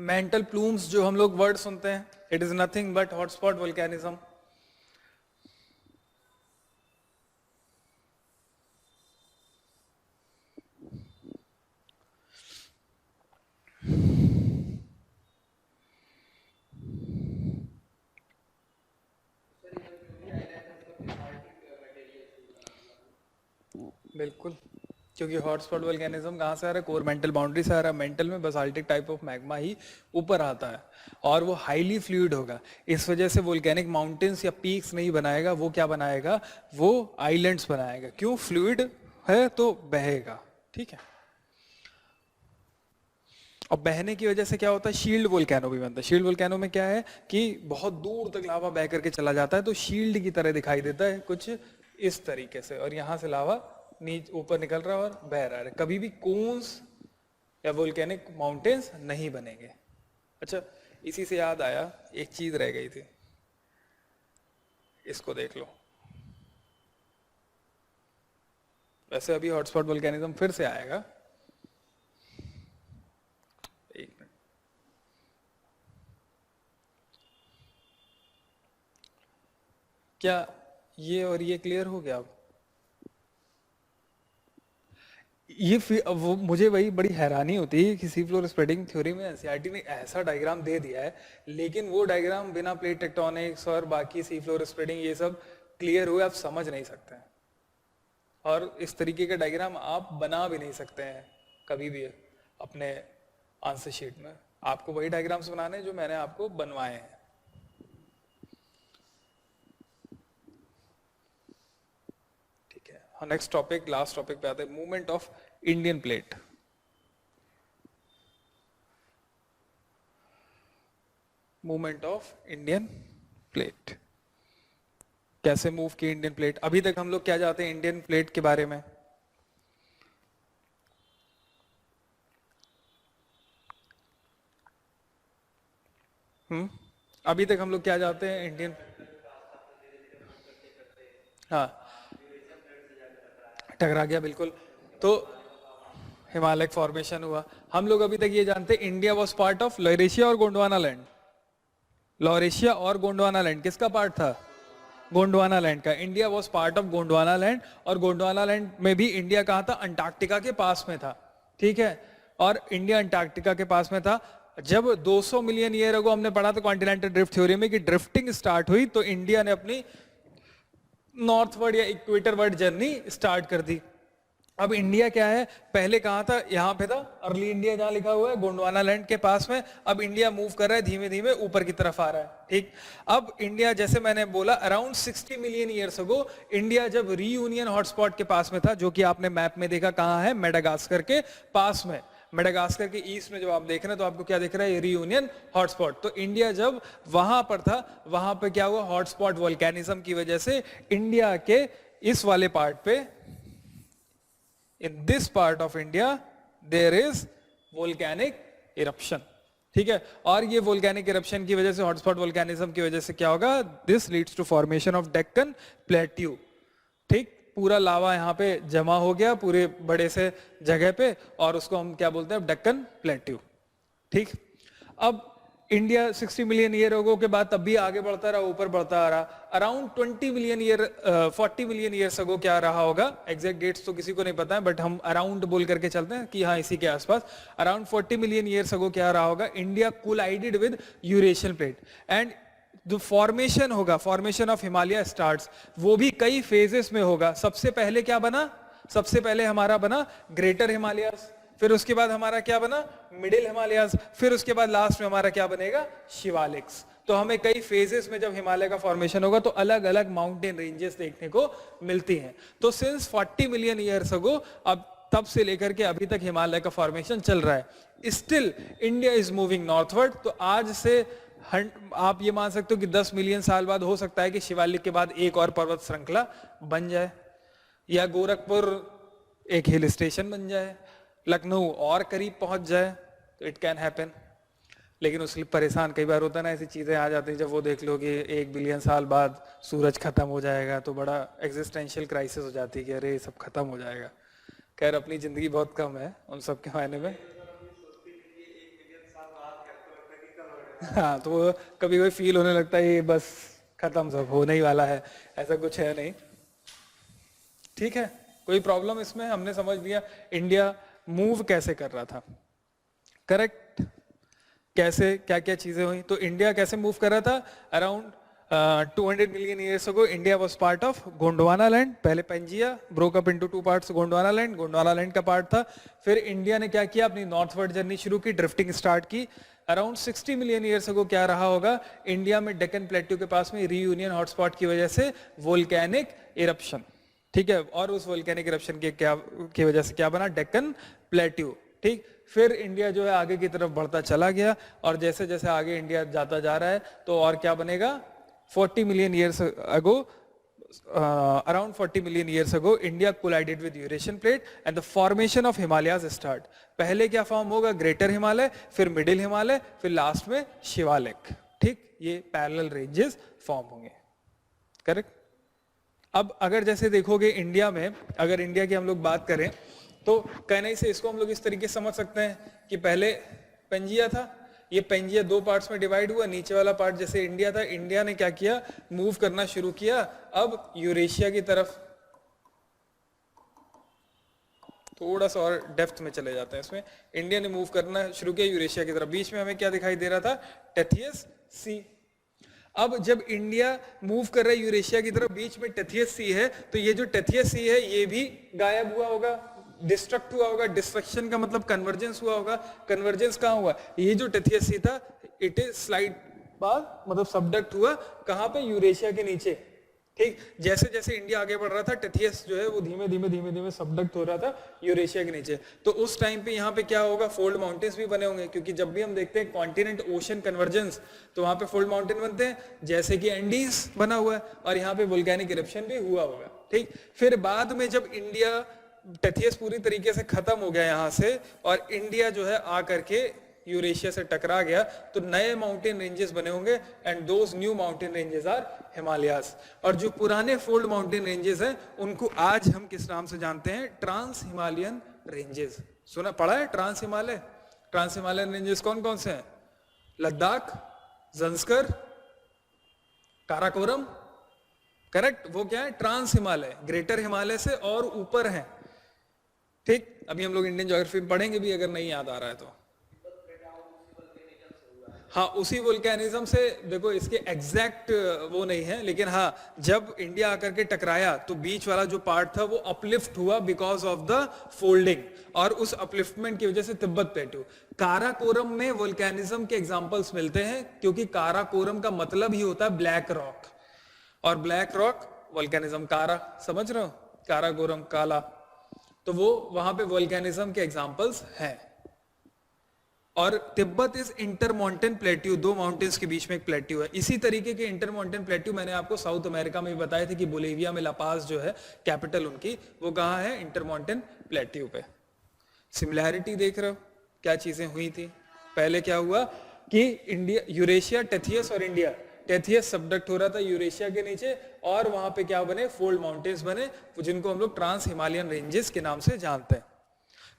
Mantle plumes जो हम लोग वर्ड सुनते हैं, it is nothing but hotspot volcanism. बिल्कुल, क्योंकि हॉटस्पॉट वोल्केनिज्म कहाँ से आ रहा है, कोर मेंटल बाउंड्री से आ रहा है। मेंटल में बसाल्टिक टाइप ऑफ मैग्मा ही ऊपर आता है और वो हाईली फ्लूइड होगा, इस वजह से वोल्केनिक माउंटेन्स या पीक्स नहीं बनाएगा, वो क्या बनाएगा, वो आइलैंड्स बनाएगा। क्यों, फ्लूइड है तो बहेगा। ठीक है, और बहने की वजह से क्या होता है, शील्ड वोल्केनो भी बनता है। शील्ड वोल्केनो में क्या है कि बहुत दूर तक लावा बह करके चला जाता है, तो शील्ड की तरह दिखाई देता है कुछ इस तरीके से, और यहाँ से लावा नीचे ऊपर निकल रहा है और बह रहा है। कभी भी कोन्स या वोल्केनिक माउंटेन्स नहीं बनेंगे। अच्छा, इसी से याद आया, एक चीज रह गई थी, इसको देख लो। वैसे अभी हॉटस्पॉट वोल्केनिज्म फिर से आएगा, एक मिनट। क्या ये और ये क्लियर हो गया? अब ये वो मुझे वही बड़ी हैरानी होती है कि सी फ्लोर स्प्रेडिंग थ्योरी में एनसीईआरटी ने ऐसा डायग्राम दे दिया है, लेकिन वो डायग्राम बिना प्लेट टेक्टोनिक्स और बाकी सी फ्लोर स्प्रेडिंग ये सब क्लियर हुए आप समझ नहीं सकते हैं, और इस तरीके के डायग्राम आप बना भी नहीं सकते हैं कभी भी अपने आंसर शीट में। आपको वही डायग्राम्स बनाने जो मैंने आपको बनवाए हैं। नेक्स्ट टॉपिक, लास्ट टॉपिक पे आते हैं, movement of Indian plate. Movement of Indian plate, कैसे मूव की इंडियन प्लेट। अभी तक हम लोग क्या जानते हैं इंडियन प्लेट के बारे में? अभी तक हम लोग क्या जानते हैं इंडियन, हाँ टकरा गया, बिल्कुल। तो हिमालय फॉर्मेशन हुआ। हम लोग अभी तक ये जानते हैं India was part of Laurasia और गोंडवाना लैंड। लॉरेशिया और गोंडवाना लैंड किसका पार्ट था? गोंडवाना लैंड का। India was part of Gondwana land, और गोंडवाना लैंड में भी इंडिया कहाँ था? अंटार्कटिका के पास में था। ठीक है, और इंडिया अंटार्कटिका के पास में था। जब 200 मिलियन ईयर अगो हमने पढ़ा था कॉन्टिनेंटल ड्रिफ्ट थ्योरी में कि ड्रिफ्टिंग स्टार्ट हुई, तो इंडिया ने अपनी नॉर्थवर्ड या इक्वेटरवर्ड जर्नी स्टार्ट कर दी। अब इंडिया क्या है, पहले कहां था? यहां पे था, अर्ली इंडिया जहां लिखा हुआ है गोंडवाना लैंड के पास में। अब इंडिया मूव कर रहा है धीमे धीमे ऊपर की तरफ आ रहा है। ठीक, अब इंडिया जैसे मैंने बोला around 60 million years ago India जब रीयूनियन हॉटस्पॉट के पास में था, जो कि आपने मैप में देखा कहां है, मेडागास्कर के पास में। मेडागास्कर के ईस्ट में जब आप देख रहे हैं तो आपको क्या दिख रहा है? Reunion hotspot. तो इंडिया जब वहां पर था, वहां पे क्या हुआ? हॉटस्पॉट वोल्केनिज्म की वजह से इंडिया के इस वाले पार्ट पे, in this part of India there is volcanic eruption. ठीक है, और ये वोल्केनिक इरप्शन की वजह से, हॉटस्पॉट वोल्केनिज्म की वजह से क्या होगा? This leads to formation of Deccan plateau. ठीक, पूरा लावा यहाँ पे जमा हो गया पूरे बड़े से जगह पे, और उसको हम क्या बोलते हैं? डेक्कन प्लेट्यू। ठीक, अब इंडिया 60 मिलियन ईयर अगो के बाद तब भी आगे बढ़ता रहा, ऊपर बढ़ता आ रहा। Around 20 million year 40 million years अगो क्या रहा होगा, एग्जैक्ट डेट्स तो किसी को नहीं पता है, बट हम अराउंड बोल करके चलते हैं कि हाँ इसी के आसपास। अराउंड 40 मिलियन ईयर्स अगो क्या रहा होगा, India collided with Eurasian plate and जो फॉर्मेशन होगा, फॉर्मेशन ऑफ हिमालय स्टार्ट्स, वो भी कई फेजेस में होगा। सबसे पहले क्या बना, सबसे पहले हमारा बना ग्रेटर हिमालयस, फिर उसके बाद हमारा क्या बना मिडिल हिमालयस, फिर उसके बाद लास्ट में हमारा क्या बनेगा शिवालिक्स। तो हमें कई फेजेस में जब हिमालय का फॉर्मेशन होगा तो अलग अलग माउंटेन रेंजेस देखने को मिलती हैं। तो सिंस 40 मिलियन ईयर्स अगो, अब तब से लेकर के अभी तक हिमालय का फॉर्मेशन चल रहा है। Still India is moving northward. तो आज से आप ये मान सकते हो कि 10 मिलियन साल बाद हो सकता है कि शिवालिक के बाद एक और पर्वत श्रृंखला बन जाए, या गोरखपुर एक हिल स्टेशन बन जाए, लखनऊ और करीब पहुंच जाए, तो इट कैन हैपन। लेकिन उसके परेशान कई बार होता है ना, ऐसी चीजें आ जाती हैं जब वो देख लो कि 1 बिलियन साल बाद सूरज खत्म हो जाएगा, तो बड़ा एग्जिस्टेंशियल क्राइसिस हो जाती है कि अरे सब खत्म हो जाएगा। खैर अपनी जिंदगी बहुत कम है उन सब के मायने में। हाँ, तो कभी कभी फील होने लगता है ये बस खत्म, सब होने ही वाला है, ऐसा कुछ है नहीं। ठीक है, कोई प्रॉब्लम इसमें, हमने समझ लिया इंडिया मूव कैसे कर रहा था, करेक्ट, कैसे क्या क्या चीजें हुई। तो इंडिया कैसे मूव कर रहा था, around 200 million years ago India was part of Gondwana land. पहले Pangaea broke up into 2 parts, Gondwana land का पार्ट था। फिर इंडिया ने क्या किया, अपनी नॉर्थवर्ड जर्नी शुरू की, ड्रिफ्टिंग स्टार्ट की। अराउंड 60 मिलियन ईयर्स अगो क्या रहा होगा, इंडिया में डेक्कन प्लेट्यू के पास में रीयूनियन हॉटस्पॉट की वजह से वोल्केनिक इरप्शन, ठीक है, और उस वोल्केनिक इरप्शन की वजह से क्या बना, डेक्कन प्लेट्यू। ठीक, फिर इंडिया जो है आगे की तरफ बढ़ता चला गया, और जैसे जैसे आगे इंडिया जाता जा रहा है तो और क्या बनेगा, 40 million years ago, around 40 million years ago India collided with Eurasian plate and the formation of Himalayas start। पहले क्या फॉर्म होगा, ग्रेटर हिमालय, फिर मिडिल हिमालय, फिर लास्ट में शिवालिक। ठीक, ये पैरेलल रेंजेस फॉर्म होंगे, करेक्ट। अब अगर जैसे देखोगे इंडिया में, अगर इंडिया की हम लोग बात करें तो कहने से इसको हम लोग इस तरीके से समझ सकते हैं कि पहले पेंजिया था, ये पेंजिया 2 पार्ट्स में डिवाइड हुआ, नीचे वाला पार्ट जैसे इंडिया था, इंडिया ने क्या किया, मूव करना शुरू किया अब यूरेशिया की तरफ। थोड़ा सा और डेप्थ में चले जाते हैं इसमें, इंडिया ने मूव करना शुरू किया यूरेशिया की तरफ। बीच में हमें क्या दिखाई दे रहा था, टेथियस सी। अब जब इंडिया मूव कर रहा है यूरेशिया की तरफ, बीच में टेथियस सी है, तो ये जो टेथियस सी है ये भी गायब हुआ होगा, डिस्ट्रक्ट हुआ होगा। डिस्ट्रक्शन का मतलब कन्वर्जेंस हुआ होगा। कन्वर्जेंस कहाँ हुआ, ये जो टेथियस सी था इट इज स्लाइड बाद मतलब सबडक्ट हुआ, कहाँ पे, यूरेशिया के नीचे। ठीक, जैसे जैसे इंडिया आगे बढ़ रहा था टेथियस जो है वो धीमे धीमे सबडक्ट हो रहा था यूरेशिया के नीचे। तो उस टाइम पे यहाँ पे क्या होगा, फोल्ड माउंटेन्स भी बने होंगे, क्योंकि जब भी हम देखते हैं कॉन्टिनेंट ओशन कन्वर्जेंस तो वहां पे फोल्ड माउंटेन बनते हैं, जैसे कि एंडीज बना हुआ है, और यहाँ पे वोल्केनिक इरप्शन भी हुआ होगा। ठीक, फिर बाद में जब इंडिया टेथियस पूरी तरीके से खत्म हो गया यहाँ से, और इंडिया जो है आकर के यूरेशिया से टकरा गया, तो नए माउंटेन रेंजेस बने होंगे, and those new mountain ranges are Himalayas. और जो पुराने फोल्ड माउंटेन रेंजेस हैं उनको आज हम किस नाम से जानते हैं, ट्रांस हिमालयन रेंजेस। सुना पढ़ा है trans Himalaya? Trans Himalayan ranges कौन कौन से हैं, लद्दाख, जंस्कर, काराकोरम, करेक्ट, वो क्या है, ट्रांस हिमालय, ग्रेटर हिमालय से और ऊपर है। ठीक, अभी हम लोग इंडियन ज्योग्राफी में पढ़ेंगे भी अगर नहीं याद आ रहा है तो। हाँ, उसी वोल्केनिज्म से, देखो इसके एग्जैक्ट वो नहीं है, लेकिन हाँ जब इंडिया आकर के टकराया तो बीच वाला जो पार्ट था वो अपलिफ्ट हुआ बिकॉज ऑफ द फोल्डिंग, और उस अपलिफ्टमेंट की वजह से तिब्बत प्लेट्यू। काराकोरम में वोल्केनिज्म के एग्जांपल्स मिलते हैं, क्योंकि काराकोरम का मतलब ही होता है ब्लैक रॉक, और ब्लैक रॉक वोल्केनिज्म, कारा, समझ रहे हो, काराकोरम काला, तो वो वहां पे वोल्केनिज्म के एग्जांपल्स हैं। और Tibet is intermountain plateau, 2 mountains के बीच में एक प्लेट्यू है। इसी तरीके के इंटरमाउंटेन प्लेट्यू मैंने आपको साउथ अमेरिका में भी बताए थे कि बोलिविया में लापाज जो है कैपिटल उनकी, वो कहाँ है, इंटरमाउंटेन प्लेट्यू पे। सिमिलैरिटी देख रहे हो क्या चीजें हुई थी। पहले क्या हुआ कि इंडिया, यूरेशिया, टेथियस और इंडिया, टेथियस सबडक्ट हो रहा था यूरेशिया के नीचे, और वहां पे क्या बने, फोल्ड माउंटेन्स बने, जिनको हम लोग ट्रांस हिमालयन रेंजेस के नाम से जानते हैं।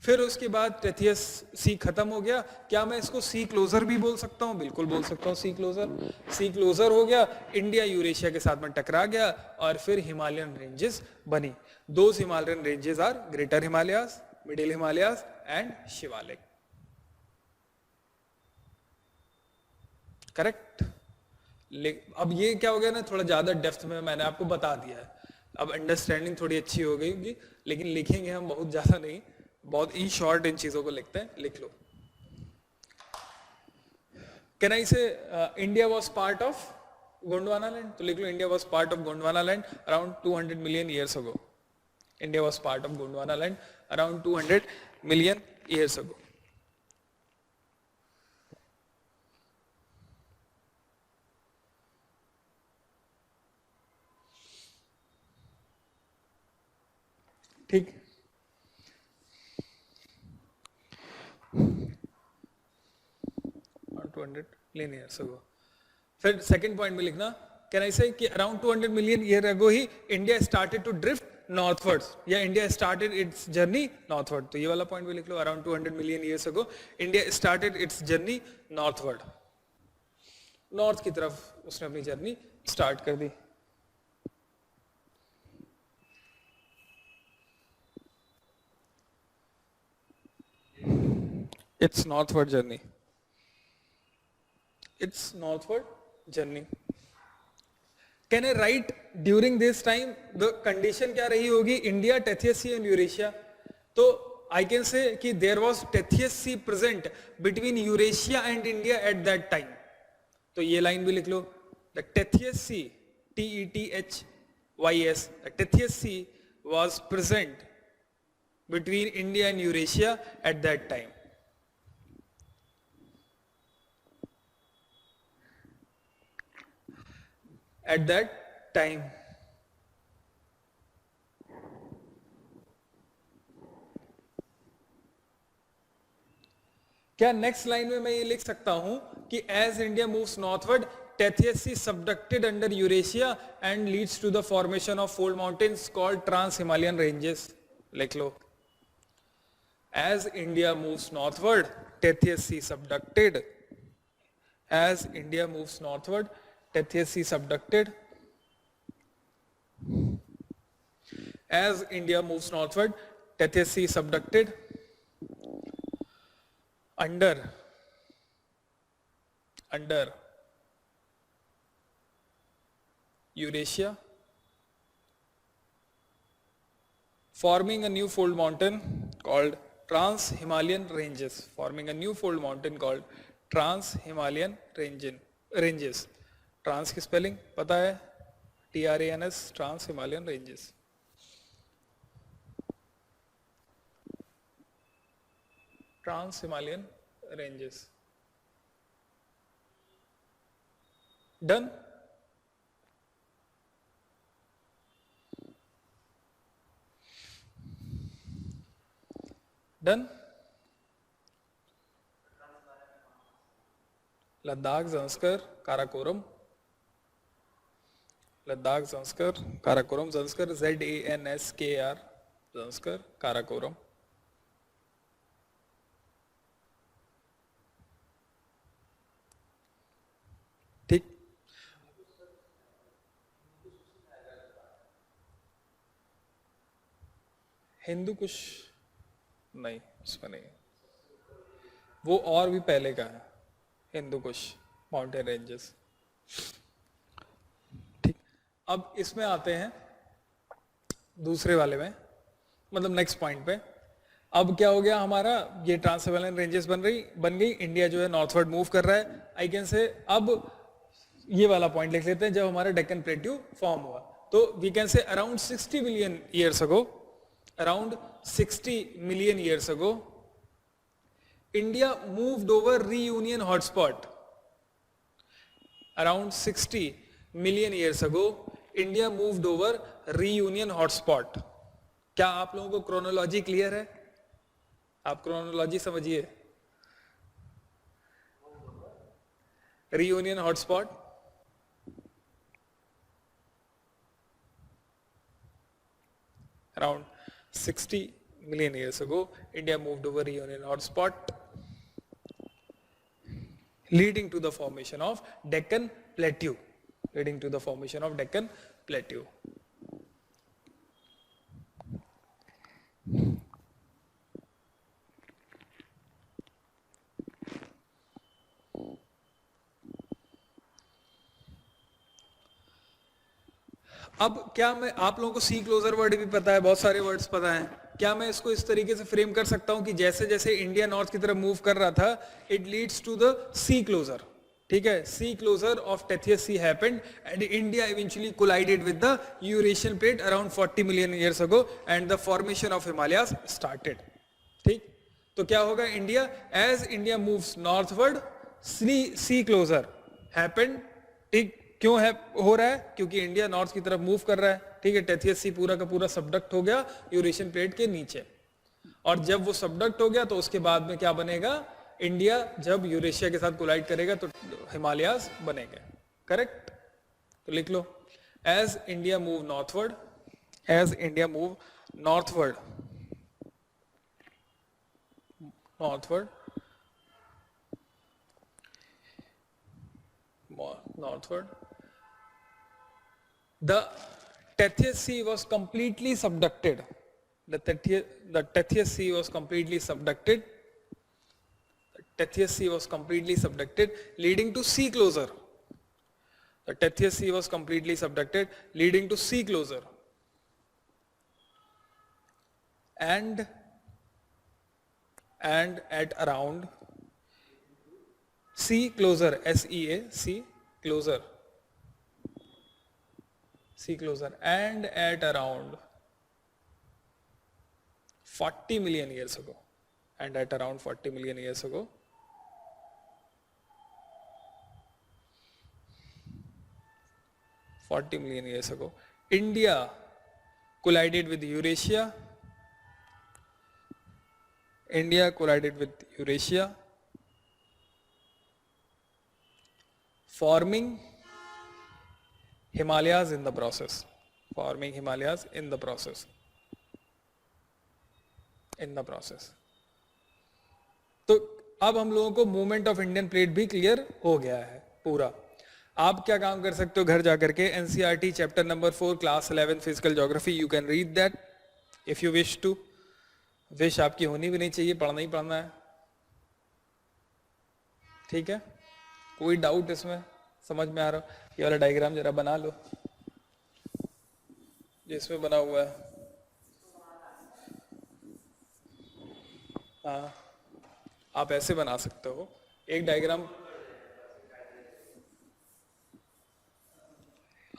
फिर उसके बाद टेथियस सी खत्म हो गया। क्या मैं इसको सी क्लोजर भी बोल सकता हूँ? बिल्कुल बोल सकता हूँ सी क्लोजर। सी क्लोजर हो गया, इंडिया यूरेशिया के साथ में टकरा गया और फिर हिमालयन रेंजेस बनी। Those Himalayan ranges are greater Himalayas, middle Himalayas and Shivalik. Correct. अब ये क्या हो गया ना, थोड़ा ज्यादा डेप्थ में मैंने आपको बता दिया है, अब अंडरस्टैंडिंग थोड़ी अच्छी हो गई होगी, लेकिन लिखेंगे हम बहुत ज्यादा नहीं, बहुत इन शॉर्ट इन चीजों को लिखते हैं। लिख लो, can I say India was part of Gondwana land? तो लिख लो, India was part of Gondwana land around 200 million years ago. India was part of Gondwana land around 200 million years ago. ठीक। 200 मिलियन ईयर्स अगो। फिर सेकंड पॉइंट में लिखना, कैन आई से कि अराउंड 200 मिलियन ईयर अगो ही India started to drift northwards, या India started its journey northward. तो ये वाला पॉइंट भी लिख लो, around 200 million years ago India started its journey northward. North की तरफ उसने अपनी जर्नी स्टार्ट कर दी। Its northward journey, its northward journey. Can I write during this time the condition क्या रही होगी? India, Tethys sea and Eurasia. तो आई कैन से कि there was Tethys sea present between Eurasia and India at that time. तो ये लाइन भी लिख लो, the Tethys sea, TETHYS, Tethys sea was present between India and Eurasia at that time. At that time, क्या नेक्स्ट लाइन में मैं ये लिख सकता हूं कि as India moves northward Tethys sea subducted under Eurasia and leads to the formation of fold mountains called trans Himalayan ranges? लिख लो, as India moves northward Tethys sea subducted, as India moves northward Tethys sea subducted, as India moves northward, Tethys Sea subducted under Eurasia, forming a new fold mountain called Trans-Himalayan Ranges, forming a new fold mountain called Trans-Himalayan Ranges. Trans की स्पेलिंग पता है? TRANS, trans Himalayan ranges. Trans Himalayan ranges. Done. Done. Ladakh, Zanskar, Karakoram, Ladakh, Zanskar, Karakoram, Zanskar ZANSKR, Zanskar, Karakoram. ठीक। हिंदू कुश नहीं, उसमें नहीं, वो और भी पहले का है, हिंदू कुश माउंटेन रेंजेस। अब इसमें आते हैं दूसरे वाले में, मतलब नेक्स्ट पॉइंट पे। अब क्या हो गया हमारा, ये ट्रांस हिमालयन रेंजेस बन गई, इंडिया जो है नॉर्थवर्ड मूव कर रहा है। आई कैन से अब ये वाला पॉइंट लिख लेते हैं, जब हमारा डेक्कन प्लेट्यू फॉर्म हुआ, तो we can say around 60 million years ago, around 60 million years ago India moved over Reunion hotspot. Around 60 million years ago India moved over Reunion hotspot. क्या आप लोगों को क्रोनोलॉजी क्लियर है? आप क्रोनोलॉजी समझिए। Reunion hotspot, around 60 million years ago, India moved over Ionian hotspot, leading to the formation of Deccan Plateau. Leading to the formation of Deccan Plateau. अब क्या मैं, आप लोगों को सी क्लोजर वर्ड भी पता है, बहुत सारे वर्ड्स पता हैं, क्या मैं इसको इस तरीके से फ्रेम कर सकता हूं कि जैसे जैसे इंडिया नॉर्थ की तरफ मूव कर रहा था, it leads to the sea closure. ठीक है, sea closure of Tethys sea happened and India eventually collided with the Eurasian plate around 40 million years ago and the formation of Himalayas started. ठीक, तो क्या होगा, India as India moves northward, sea closure happened. ठीक, क्यों है हो रहा है, क्योंकि इंडिया नॉर्थ की तरफ मूव कर रहा है. ठीक है, टेथियस सी पूरा का पूरा सबडक्ट हो गया यूरेशियन प्लेट के नीचे, और जब वो सबडक्ट हो गया तो उसके बाद में क्या बनेगा, इंडिया जब यूरेशिया के साथ कोलाइड करेगा तो हिमालयाज बनेंगे. करेक्ट, तो लिख लो, as India move northward, as India move northward, northward, northward, the Tethys Sea was completely subducted. The Tethys Sea was completely subducted. The Tethys Sea was completely subducted, leading to sea closure. The Tethys Sea was completely subducted, leading to sea closure. And at around sea closure, SEA, sea closure, sea closure, and at around 40 million years ago, and at around 40 million years ago, India collided with Eurasia. India collided with Eurasia, forming Himalayas in the process. Forming Himalayas in the process. In the process. तो अब हम लोगों को मूवमेंट ऑफ इंडियन प्लेट भी क्लियर हो गया है पूरा. आप क्या काम कर सकते हो घर जाकर के, NCERT chapter number 4 class 11 physical geography, you can read that if you wish to. Wish आपकी होनी भी नहीं चाहिए, पढ़ना ही पढ़ना है. ठीक है, कोई डाउट इसमें, समझ में आ रहा हो? ये वाला डायग्राम जरा बना लो जिसमें बना हुआ है. हाँ, आप ऐसे बना सकते हो एक डायग्राम.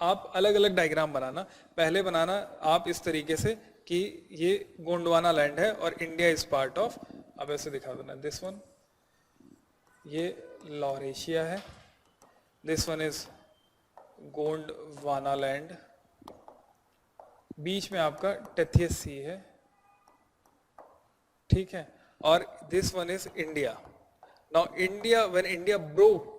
आप अलग अलग डायग्राम बनाना. पहले बनाना आप इस तरीके से कि ये गोंडवाना लैंड है और इंडिया इज पार्ट ऑफ, अब ऐसे दिखा देना, दिस वन ये लॉरेशिया है, this one is Gondwana land, बीच में आपका टेथियस सी है. ठीक है, और this one is India. Now India, when India broke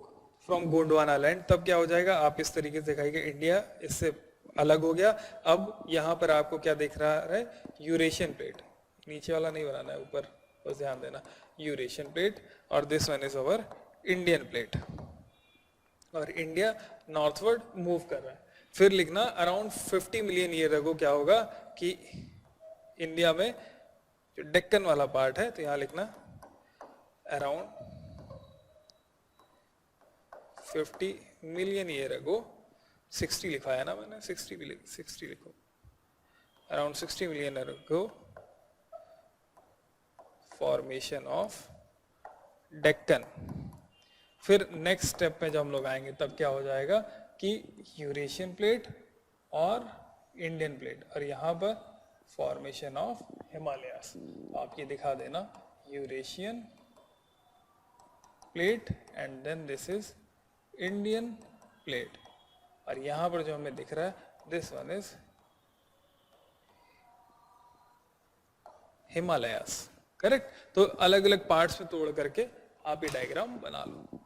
from Gondwana land, तब क्या हो जाएगा, आप इस तरीके से दिखाएंगे इंडिया इससे अलग हो गया. अब यहाँ पर आपको क्या दिख रहा है, यूरेशियन प्लेट. नीचे वाला नहीं बनाना है, ऊपर बस ध्यान देना, यूरेशियन प्लेट, और this one is our Indian plate, और इंडिया नॉर्थवर्ड मूव कर रहा है. फिर लिखना अराउंड 50 मिलियन ईयर अगो क्या होगा कि इंडिया में जो डेक्कन वाला पार्ट है, तो यहाँ लिखना अराउंड 50 मिलियन ईयर अगो, 60 लिखा है ना मैंने, 60 लिखो, around 60 million year ago formation of Deccan. फिर नेक्स्ट स्टेप में जब हम लोग आएंगे तब क्या हो जाएगा कि यूरेशियन प्लेट और इंडियन प्लेट, और यहाँ पर फॉर्मेशन ऑफ हिमालयास. आप ये दिखा देना, Eurasian plate and then this is Indian plate, और यहाँ पर जो हमें दिख रहा है, this one is Himalayas. Correct, तो अलग अलग पार्ट्स में तोड़ करके आप ये डायग्राम बना लो.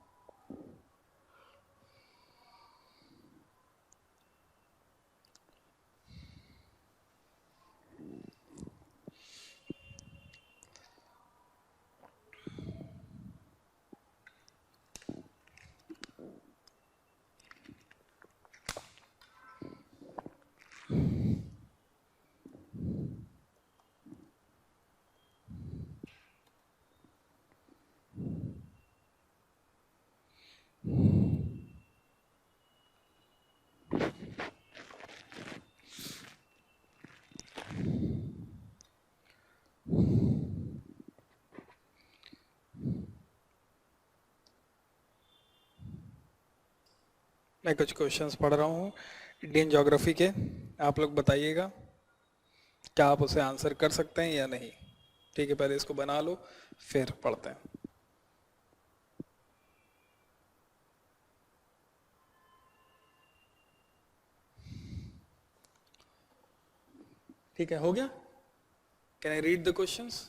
मैं कुछ क्वेश्चंस पढ़ रहा हूँ इंडियन ज्योग्राफी के, आप लोग बताइएगा क्या आप उसे आंसर कर सकते हैं या नहीं। ठीक है, पहले इसको बना लो फिर पढ़ते हैं। ठीक है, हो गया? Can I read the questions?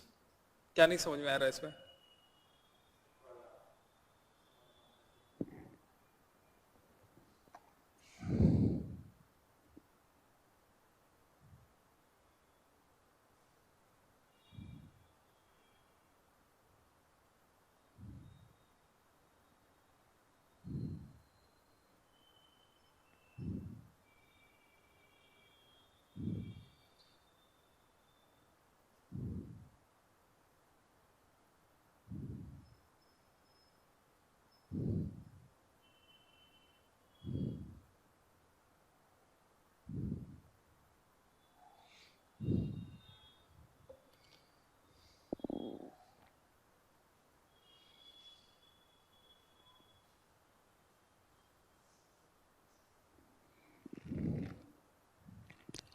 क्या नहीं समझ में आ रहा है इसमें?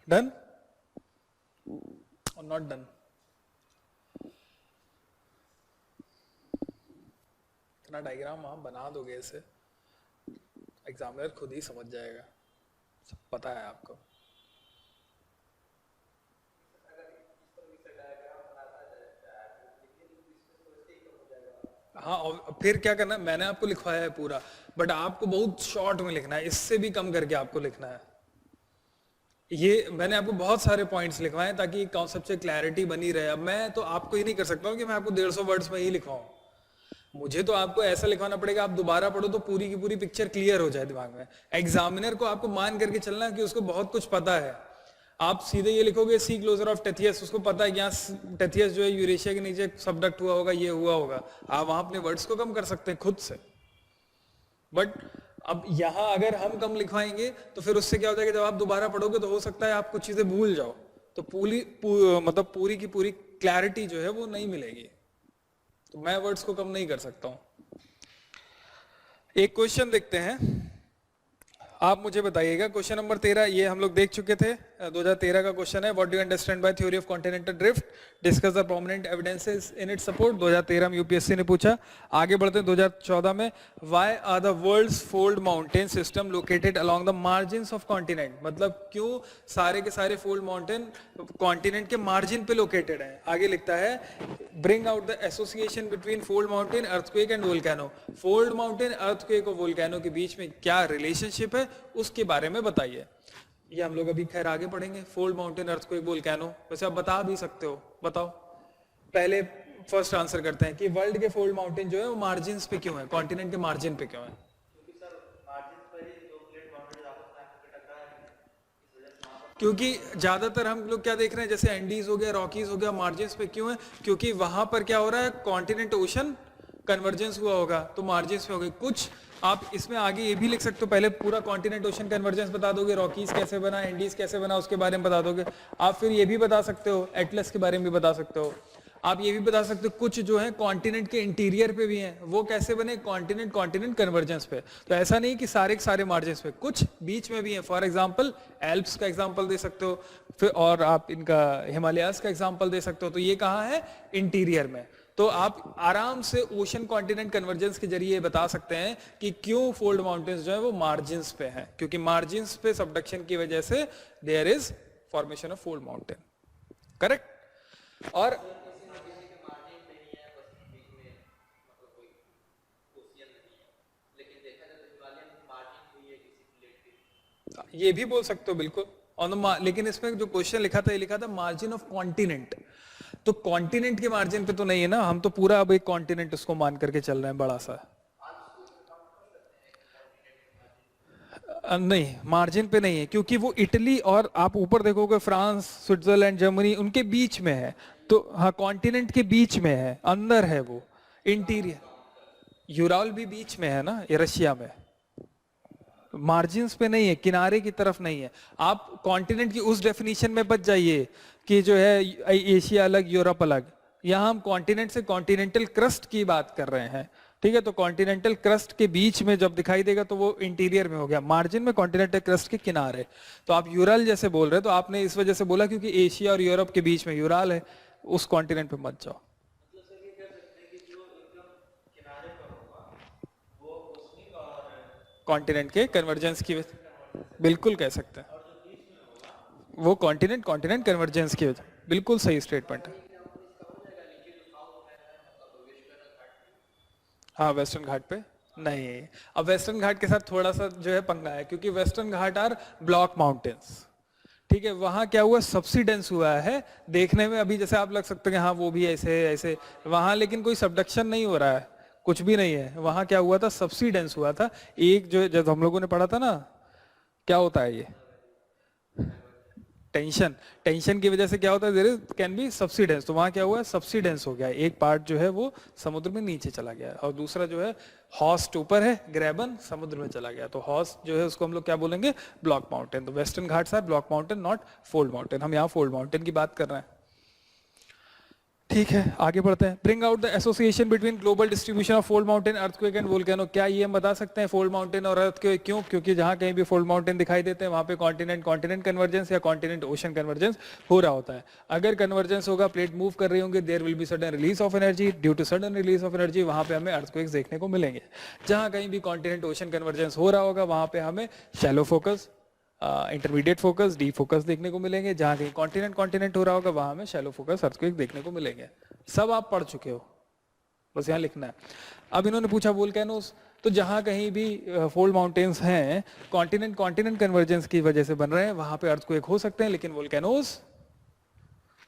डन और नॉट डन? इतना डायग्राम आप बना दोगे ऐसे, एग्जामिनर खुद ही समझ जाएगा, सब पता है आपको। हाँ, और फिर क्या करना है, मैंने आपको लिखवाया है पूरा, बट आपको बहुत शॉर्ट में लिखना है, इससे भी कम करके आपको लिखना है। ये मैंने आपको बहुत सारे पॉइंट्स लिखवाए ताकि कॉन्सेप्ट से क्लैरिटी बनी रहे। अब मैं तो आपको ही नहीं कर सकता हूँ कि मैं आपको 150 वर्ड्स में ही लिखवाऊं, मुझे तो आपको ऐसा लिखवाना पड़ेगा आप दोबारा पढ़ो तो पूरी की पूरी पिक्चर क्लियर हो जाए दिमाग में। एग्जामिनर को आपको मान करके चलना कि उसको बहुत कुछ पता है। आप सीधे ये लिखोगे सी क्लोजर ऑफ टेथियस, उसको पता है कि यहाँ टेथियस जो है यूरेशिया के नीचे सबडक्ट हुआ होगा, ये हुआ होगा। आप वहां अपने वर्ड्स को कम कर सकते हैं खुद से, बट अब यहां अगर हम कम लिखवाएंगे तो फिर उससे क्या होता है कि जब आप दोबारा पढ़ोगे तो हो सकता है आप कुछ चीजें भूल जाओ, तो मतलब पूरी की पूरी क्लैरिटी जो है वो नहीं मिलेगी। तो मैं वर्ड्स को कम नहीं कर सकता हूं। एक क्वेश्चन देखते हैं, आप मुझे बताइएगा। क्वेश्चन नंबर 13 ये हम लोग देख चुके थे, 2013 का क्वेश्चन है। What do you understand by theory of continental drift, discuss the prominent evidences in its support. 2013 में यूपीएससी ने पूछा। आगे बढ़ते हैं 2014 में, why are the world's fold mountain system located along the margins of continent, मतलब क्यों सारे के सारे फोल्ड माउंटेन कॉन्टिनेंट के मार्जिन पे लोकेटेड है। आगे लिखता है, bring out the association between fold mountain, earthquake and volcano. Fold mountain, earthquake और वोल्केनो के बीच में क्या रिलेशनशिप है उसके बारे में बताइए। ये हम लोग अभी खैर आगे पढ़ेंगे, फोल्ड माउंटेन, अर्थक्वेक, वोल्केनो। वैसे आप बता भी सकते हो, बताओ। पहले फर्स्ट आंसर करते हैं कि वर्ल्ड के फोल्ड माउंटेन जो है वो मार्जिन पे क्यों है, कॉन्टिनेंट के मार्जिन पे क्यों है? क्योंकि ज्यादातर हम लोग क्या देख रहे हैं, जैसे एंडीज हो गया, रॉकीज हो गया, मार्जिन पे क्यों है? क्योंकि वहां पर क्या हो रहा है, कॉन्टिनेंट ओशन कन्वर्जेंस हुआ होगा तो मार्जिन पे हो गए। कुछ आप इसमें आगे ये भी लिख सकते हो, पहले पूरा कॉन्टिनेंट ओशन कन्वर्जेंस बता दोगे, रॉकीज कैसे बना, एंडीज कैसे बना, उसके बारे में बता दोगे। आप फिर ये भी बता सकते हो, एटलस के बारे में भी बता सकते हो। आप ये भी बता सकते हो कुछ जो है कॉन्टिनेंट के इंटीरियर पे भी हैं, वो कैसे बने, कॉन्टिनेंट कॉन्टिनेंट कन्वर्जेंस पे। तो ऐसा नहीं कि सारे के सारे मार्जिन पे, कुछ बीच में भी हैं। फॉर एग्जांपल एल्प्स का एग्जांपल दे सकते हो, फिर और आप इनका हिमालयास का एग्जांपल दे सकते हो। तो ये कहाँ है, इंटीरियर में। तो आप आराम से ओशन कॉन्टिनेंट कन्वर्जेंस के जरिए बता सकते हैं कि क्यों फोल्ड माउंटेन्स जो है वो मार्जिन्स पे हैं, क्योंकि मार्जिन्स पे सबडक्शन की वजह से there is formation of fold mountain. Correct. और ये भी बोल सकते हो बिल्कुल ऑन द, लेकिन इसमें जो क्वेश्चन लिखा था, ये लिखा था मार्जिन ऑफ कॉन्टिनेंट। तो कॉन्टिनेंट के मार्जिन पे तो नहीं है ना, हम तो पूरा अब एक कॉन्टिनेंट उसको मान करके चल रहे हैं बड़ा सा। नहीं, मार्जिन पे नहीं है, क्योंकि वो इटली और आप ऊपर देखोगे फ्रांस, स्विट्जरलैंड, जर्मनी, उनके बीच में है। तो हाँ, कॉन्टिनेंट के बीच में है, अंदर है वो, इंटीरियर। यूराल भी बीच में है ना, ये रशिया में, मार्जिन्स पे नहीं है, किनारे की तरफ नहीं है। आप कॉन्टिनेंट की उस डेफिनेशन में बच जाइए कि जो है एशिया अलग, यूरोप अलग। यहाँ हम कॉन्टिनेंट से कॉन्टिनेंटल क्रस्ट की बात कर रहे हैं, ठीक है, तो कॉन्टिनेंटल क्रस्ट के बीच में जब दिखाई देगा तो वो इंटीरियर में हो गया, मार्जिन में कॉन्टिनेंटल क्रस्ट के किनारे। तो आप यूरल जैसे बोल रहे हैं, तो आपने इस वजह से बोला क्योंकि एशिया और यूरोप के बीच में यूराल है, उस कॉन्टिनेंट पे मत जाओ। कॉन्टिनेंट के कन्वर्जेंस की वजह, बिल्कुल कह सकते हैं, वो कॉन्टिनेंट कॉन्टिनेंट कन्वर्जेंस की वजह, बिल्कुल सही स्टेटमेंट है। हाँ, वेस्टर्न घाट पे नहीं। अब वेस्टर्न घाट के साथ थोड़ा सा जो है पंगा है, क्योंकि वेस्टर्न घाट आर ब्लॉक माउंटेन्स। ठीक है, वहां क्या हुआ, सबसिडेंस हुआ है। देखने में अभी जैसे आप लग सकते हैं कि हाँ वो भी ऐसे ऐसे, वहां लेकिन कोई सबडक्शन नहीं हो रहा है, कुछ भी नहीं है। वहां क्या हुआ था, सबसिडेंस हुआ था। एक जो जब हम लोगों ने पढ़ा था ना, क्या होता है ये, टेंशन, टेंशन की वजह से क्या होता है, देयर कैन बी सबसिडेंस। तो वहां क्या हुआ, सबसिडेंस हो गया, एक पार्ट जो है वो समुद्र में नीचे चला गया, और दूसरा जो है हॉस्ट ऊपर है, ग्रेबन समुद्र में चला गया। तो हॉस्ट जो है उसको हम लोग क्या बोलेंगे, ब्लॉक माउंटेन। तो western Ghats R block mountain, not fold mountain. हम यहाँ फोल्ड माउंटेन की बात कर रहे हैं। ठीक है, आगे बढ़ते हैं। Bring out the association between global distribution of fold mountain, earthquake and volcano. क्या ये हम बता सकते हैं फोल्ड माउंटेन और अर्थक्वेक क्यों? क्योंकि जहां कहीं भी फोल्ड माउंटेन दिखाई देते हैं वहां पे कॉन्टिनेंट कॉन्टिनेंट कन्वर्जेंस या कॉन्टिनेंट ओशन कन्वर्जेंस हो रहा होता है। अगर कन्वर्जेंस होगा, प्लेट मूव कर रही होंगी, there will be sudden release of energy. Due to sudden release of energy वहां पे हमें अर्थक्वेक्स देखने को मिलेंगे। जहां कहीं भी कॉन्टिनेंट ओशन कन्वर्जेंस हो रहा होगा वहां पे हमें shallow focus, intermediate focus, D focus देखने को मिलेंगे। जहां कहीं कॉन्टिनेंट कॉन्टिनेंट हो रहा होगा वहां हमें शैलो फोकस अर्थक्वेक देखने को मिलेंगे। सब आप पढ़ चुके हो, बस यहाँ लिखना है। अब इन्होंने पूछा वोल्केनोस, तो जहां कहीं भी फोल्ड माउंटेन्स हैं, कॉन्टिनेंट कॉन्टिनेंट कन्वर्जेंस की वजह से बन रहे हैं, वहां पे अर्थक्वेक हो सकते हैं, लेकिन वोल्केनोस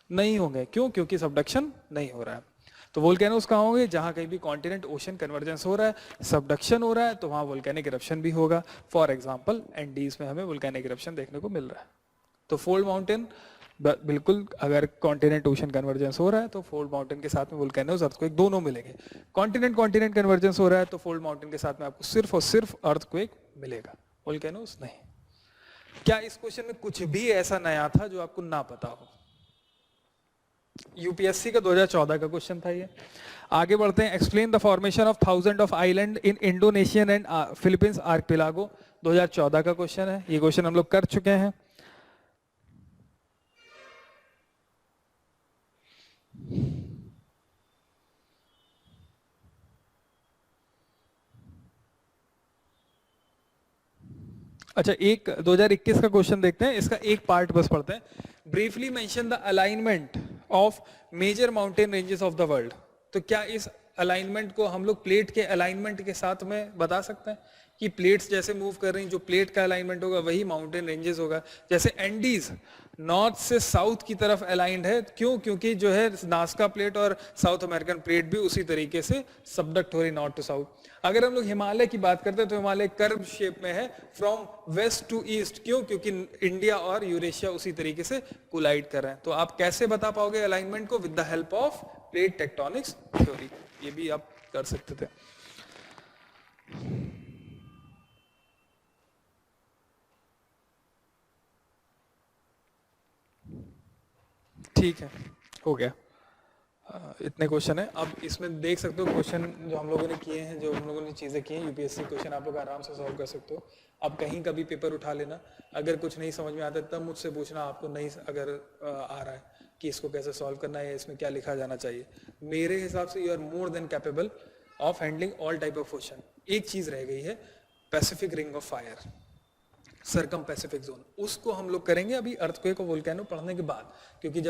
नहीं होंगे। क्यों? क्योंकि सबडक्शन नहीं हो रहा है। तो वोल्केनोस कहाँ होंगे? जहां कहीं भी कॉन्टिनेंट ओशन कन्वर्जेंस हो रहा है, सबडक्शन हो रहा है, तो वहां वोल्केनिक इरप्शन भी होगा। फॉर एग्जांपल एंडीज में हमें वोल्केनिक इरप्शन देखने को मिल रहा है। तो फोल्ड माउंटेन बिल्कुल, अगर कॉन्टिनेंट ओशन कन्वर्जेंस हो रहा है तो फोल्ड माउंटेन के साथ में वोल्केनोस अर्थक्वेक दोनों मिलेंगे। कॉन्टिनेंट कॉन्टिनेंट कन्वर्जेंस हो रहा है तो फोल्ड माउंटेन के साथ में आपको सिर्फ और सिर्फ अर्थक्वेक मिलेगा, वोल्केनोस नहीं। क्या इस क्वेश्चन में कुछ भी ऐसा नया था जो आपको ना पता हो? यूपीएससी का 2014 का क्वेश्चन था ये। आगे बढ़ते हैं। Explain the formation of thousand of island in Indonesian and Philippines archipelago. 2014 का क्वेश्चन है, ये क्वेश्चन हम लोग कर चुके हैं। अच्छा, एक 2021 का क्वेश्चन देखते हैं, इसका एक पार्ट बस पढ़ते हैं। Briefly mention the alignment of major mountain ranges of the world. तो क्या इस अलाइनमेंट को हम लोग प्लेट के अलाइनमेंट के साथ में बता सकते हैं कि प्लेट्स जैसे मूव कर रही हैं, जो प्लेट का अलाइनमेंट होगा वही माउंटेन रेंजेस होगा। जैसे एंडीज नॉर्थ से साउथ की तरफ अलाइंड है, क्यों? क्योंकि जो है नास्का प्लेट और साउथ अमेरिकन प्लेट भी उसी तरीके से सबडक्ट हो रही नॉर्थ टू साउथ। अगर हम लोग हिमालय की बात करते हैं तो हिमालय कर्व शेप में है फ्रॉम वेस्ट टू ईस्ट। क्यों? क्योंकि इंडिया और यूरेशिया उसी तरीके से कोलाइड कर रहे हैं। तो आप कैसे बता पाओगे अलाइनमेंट को? With the help of plate tectonics theory. ये भी आप कर सकते थे। ठीक है, हो गया। इतने क्वेश्चन है। अब इसमें देख सकते हो क्वेश्चन जो हम लोगों ने किए हैं, जो हम लोगों ने चीज़ें की हैं, यूपीएससी क्वेश्चन आप लोग आराम से सॉल्व कर सकते हो। अब कहीं कभी पेपर उठा लेना, अगर कुछ नहीं समझ में आता तब मुझसे पूछना, आपको नहीं अगर आ रहा है कि इसको कैसे सॉल्व करना है, इसमें क्या लिखा जाना चाहिए। मेरे हिसाब से you are more than capable of handling all type of question. एक चीज़ रह गई है, Pacific ring of fire, circum Pacific zone, उसको हम लोग करेंगे अभी अर्थक्वेक और वोल्केनो पढ़ने के बाद। क्योंकि जब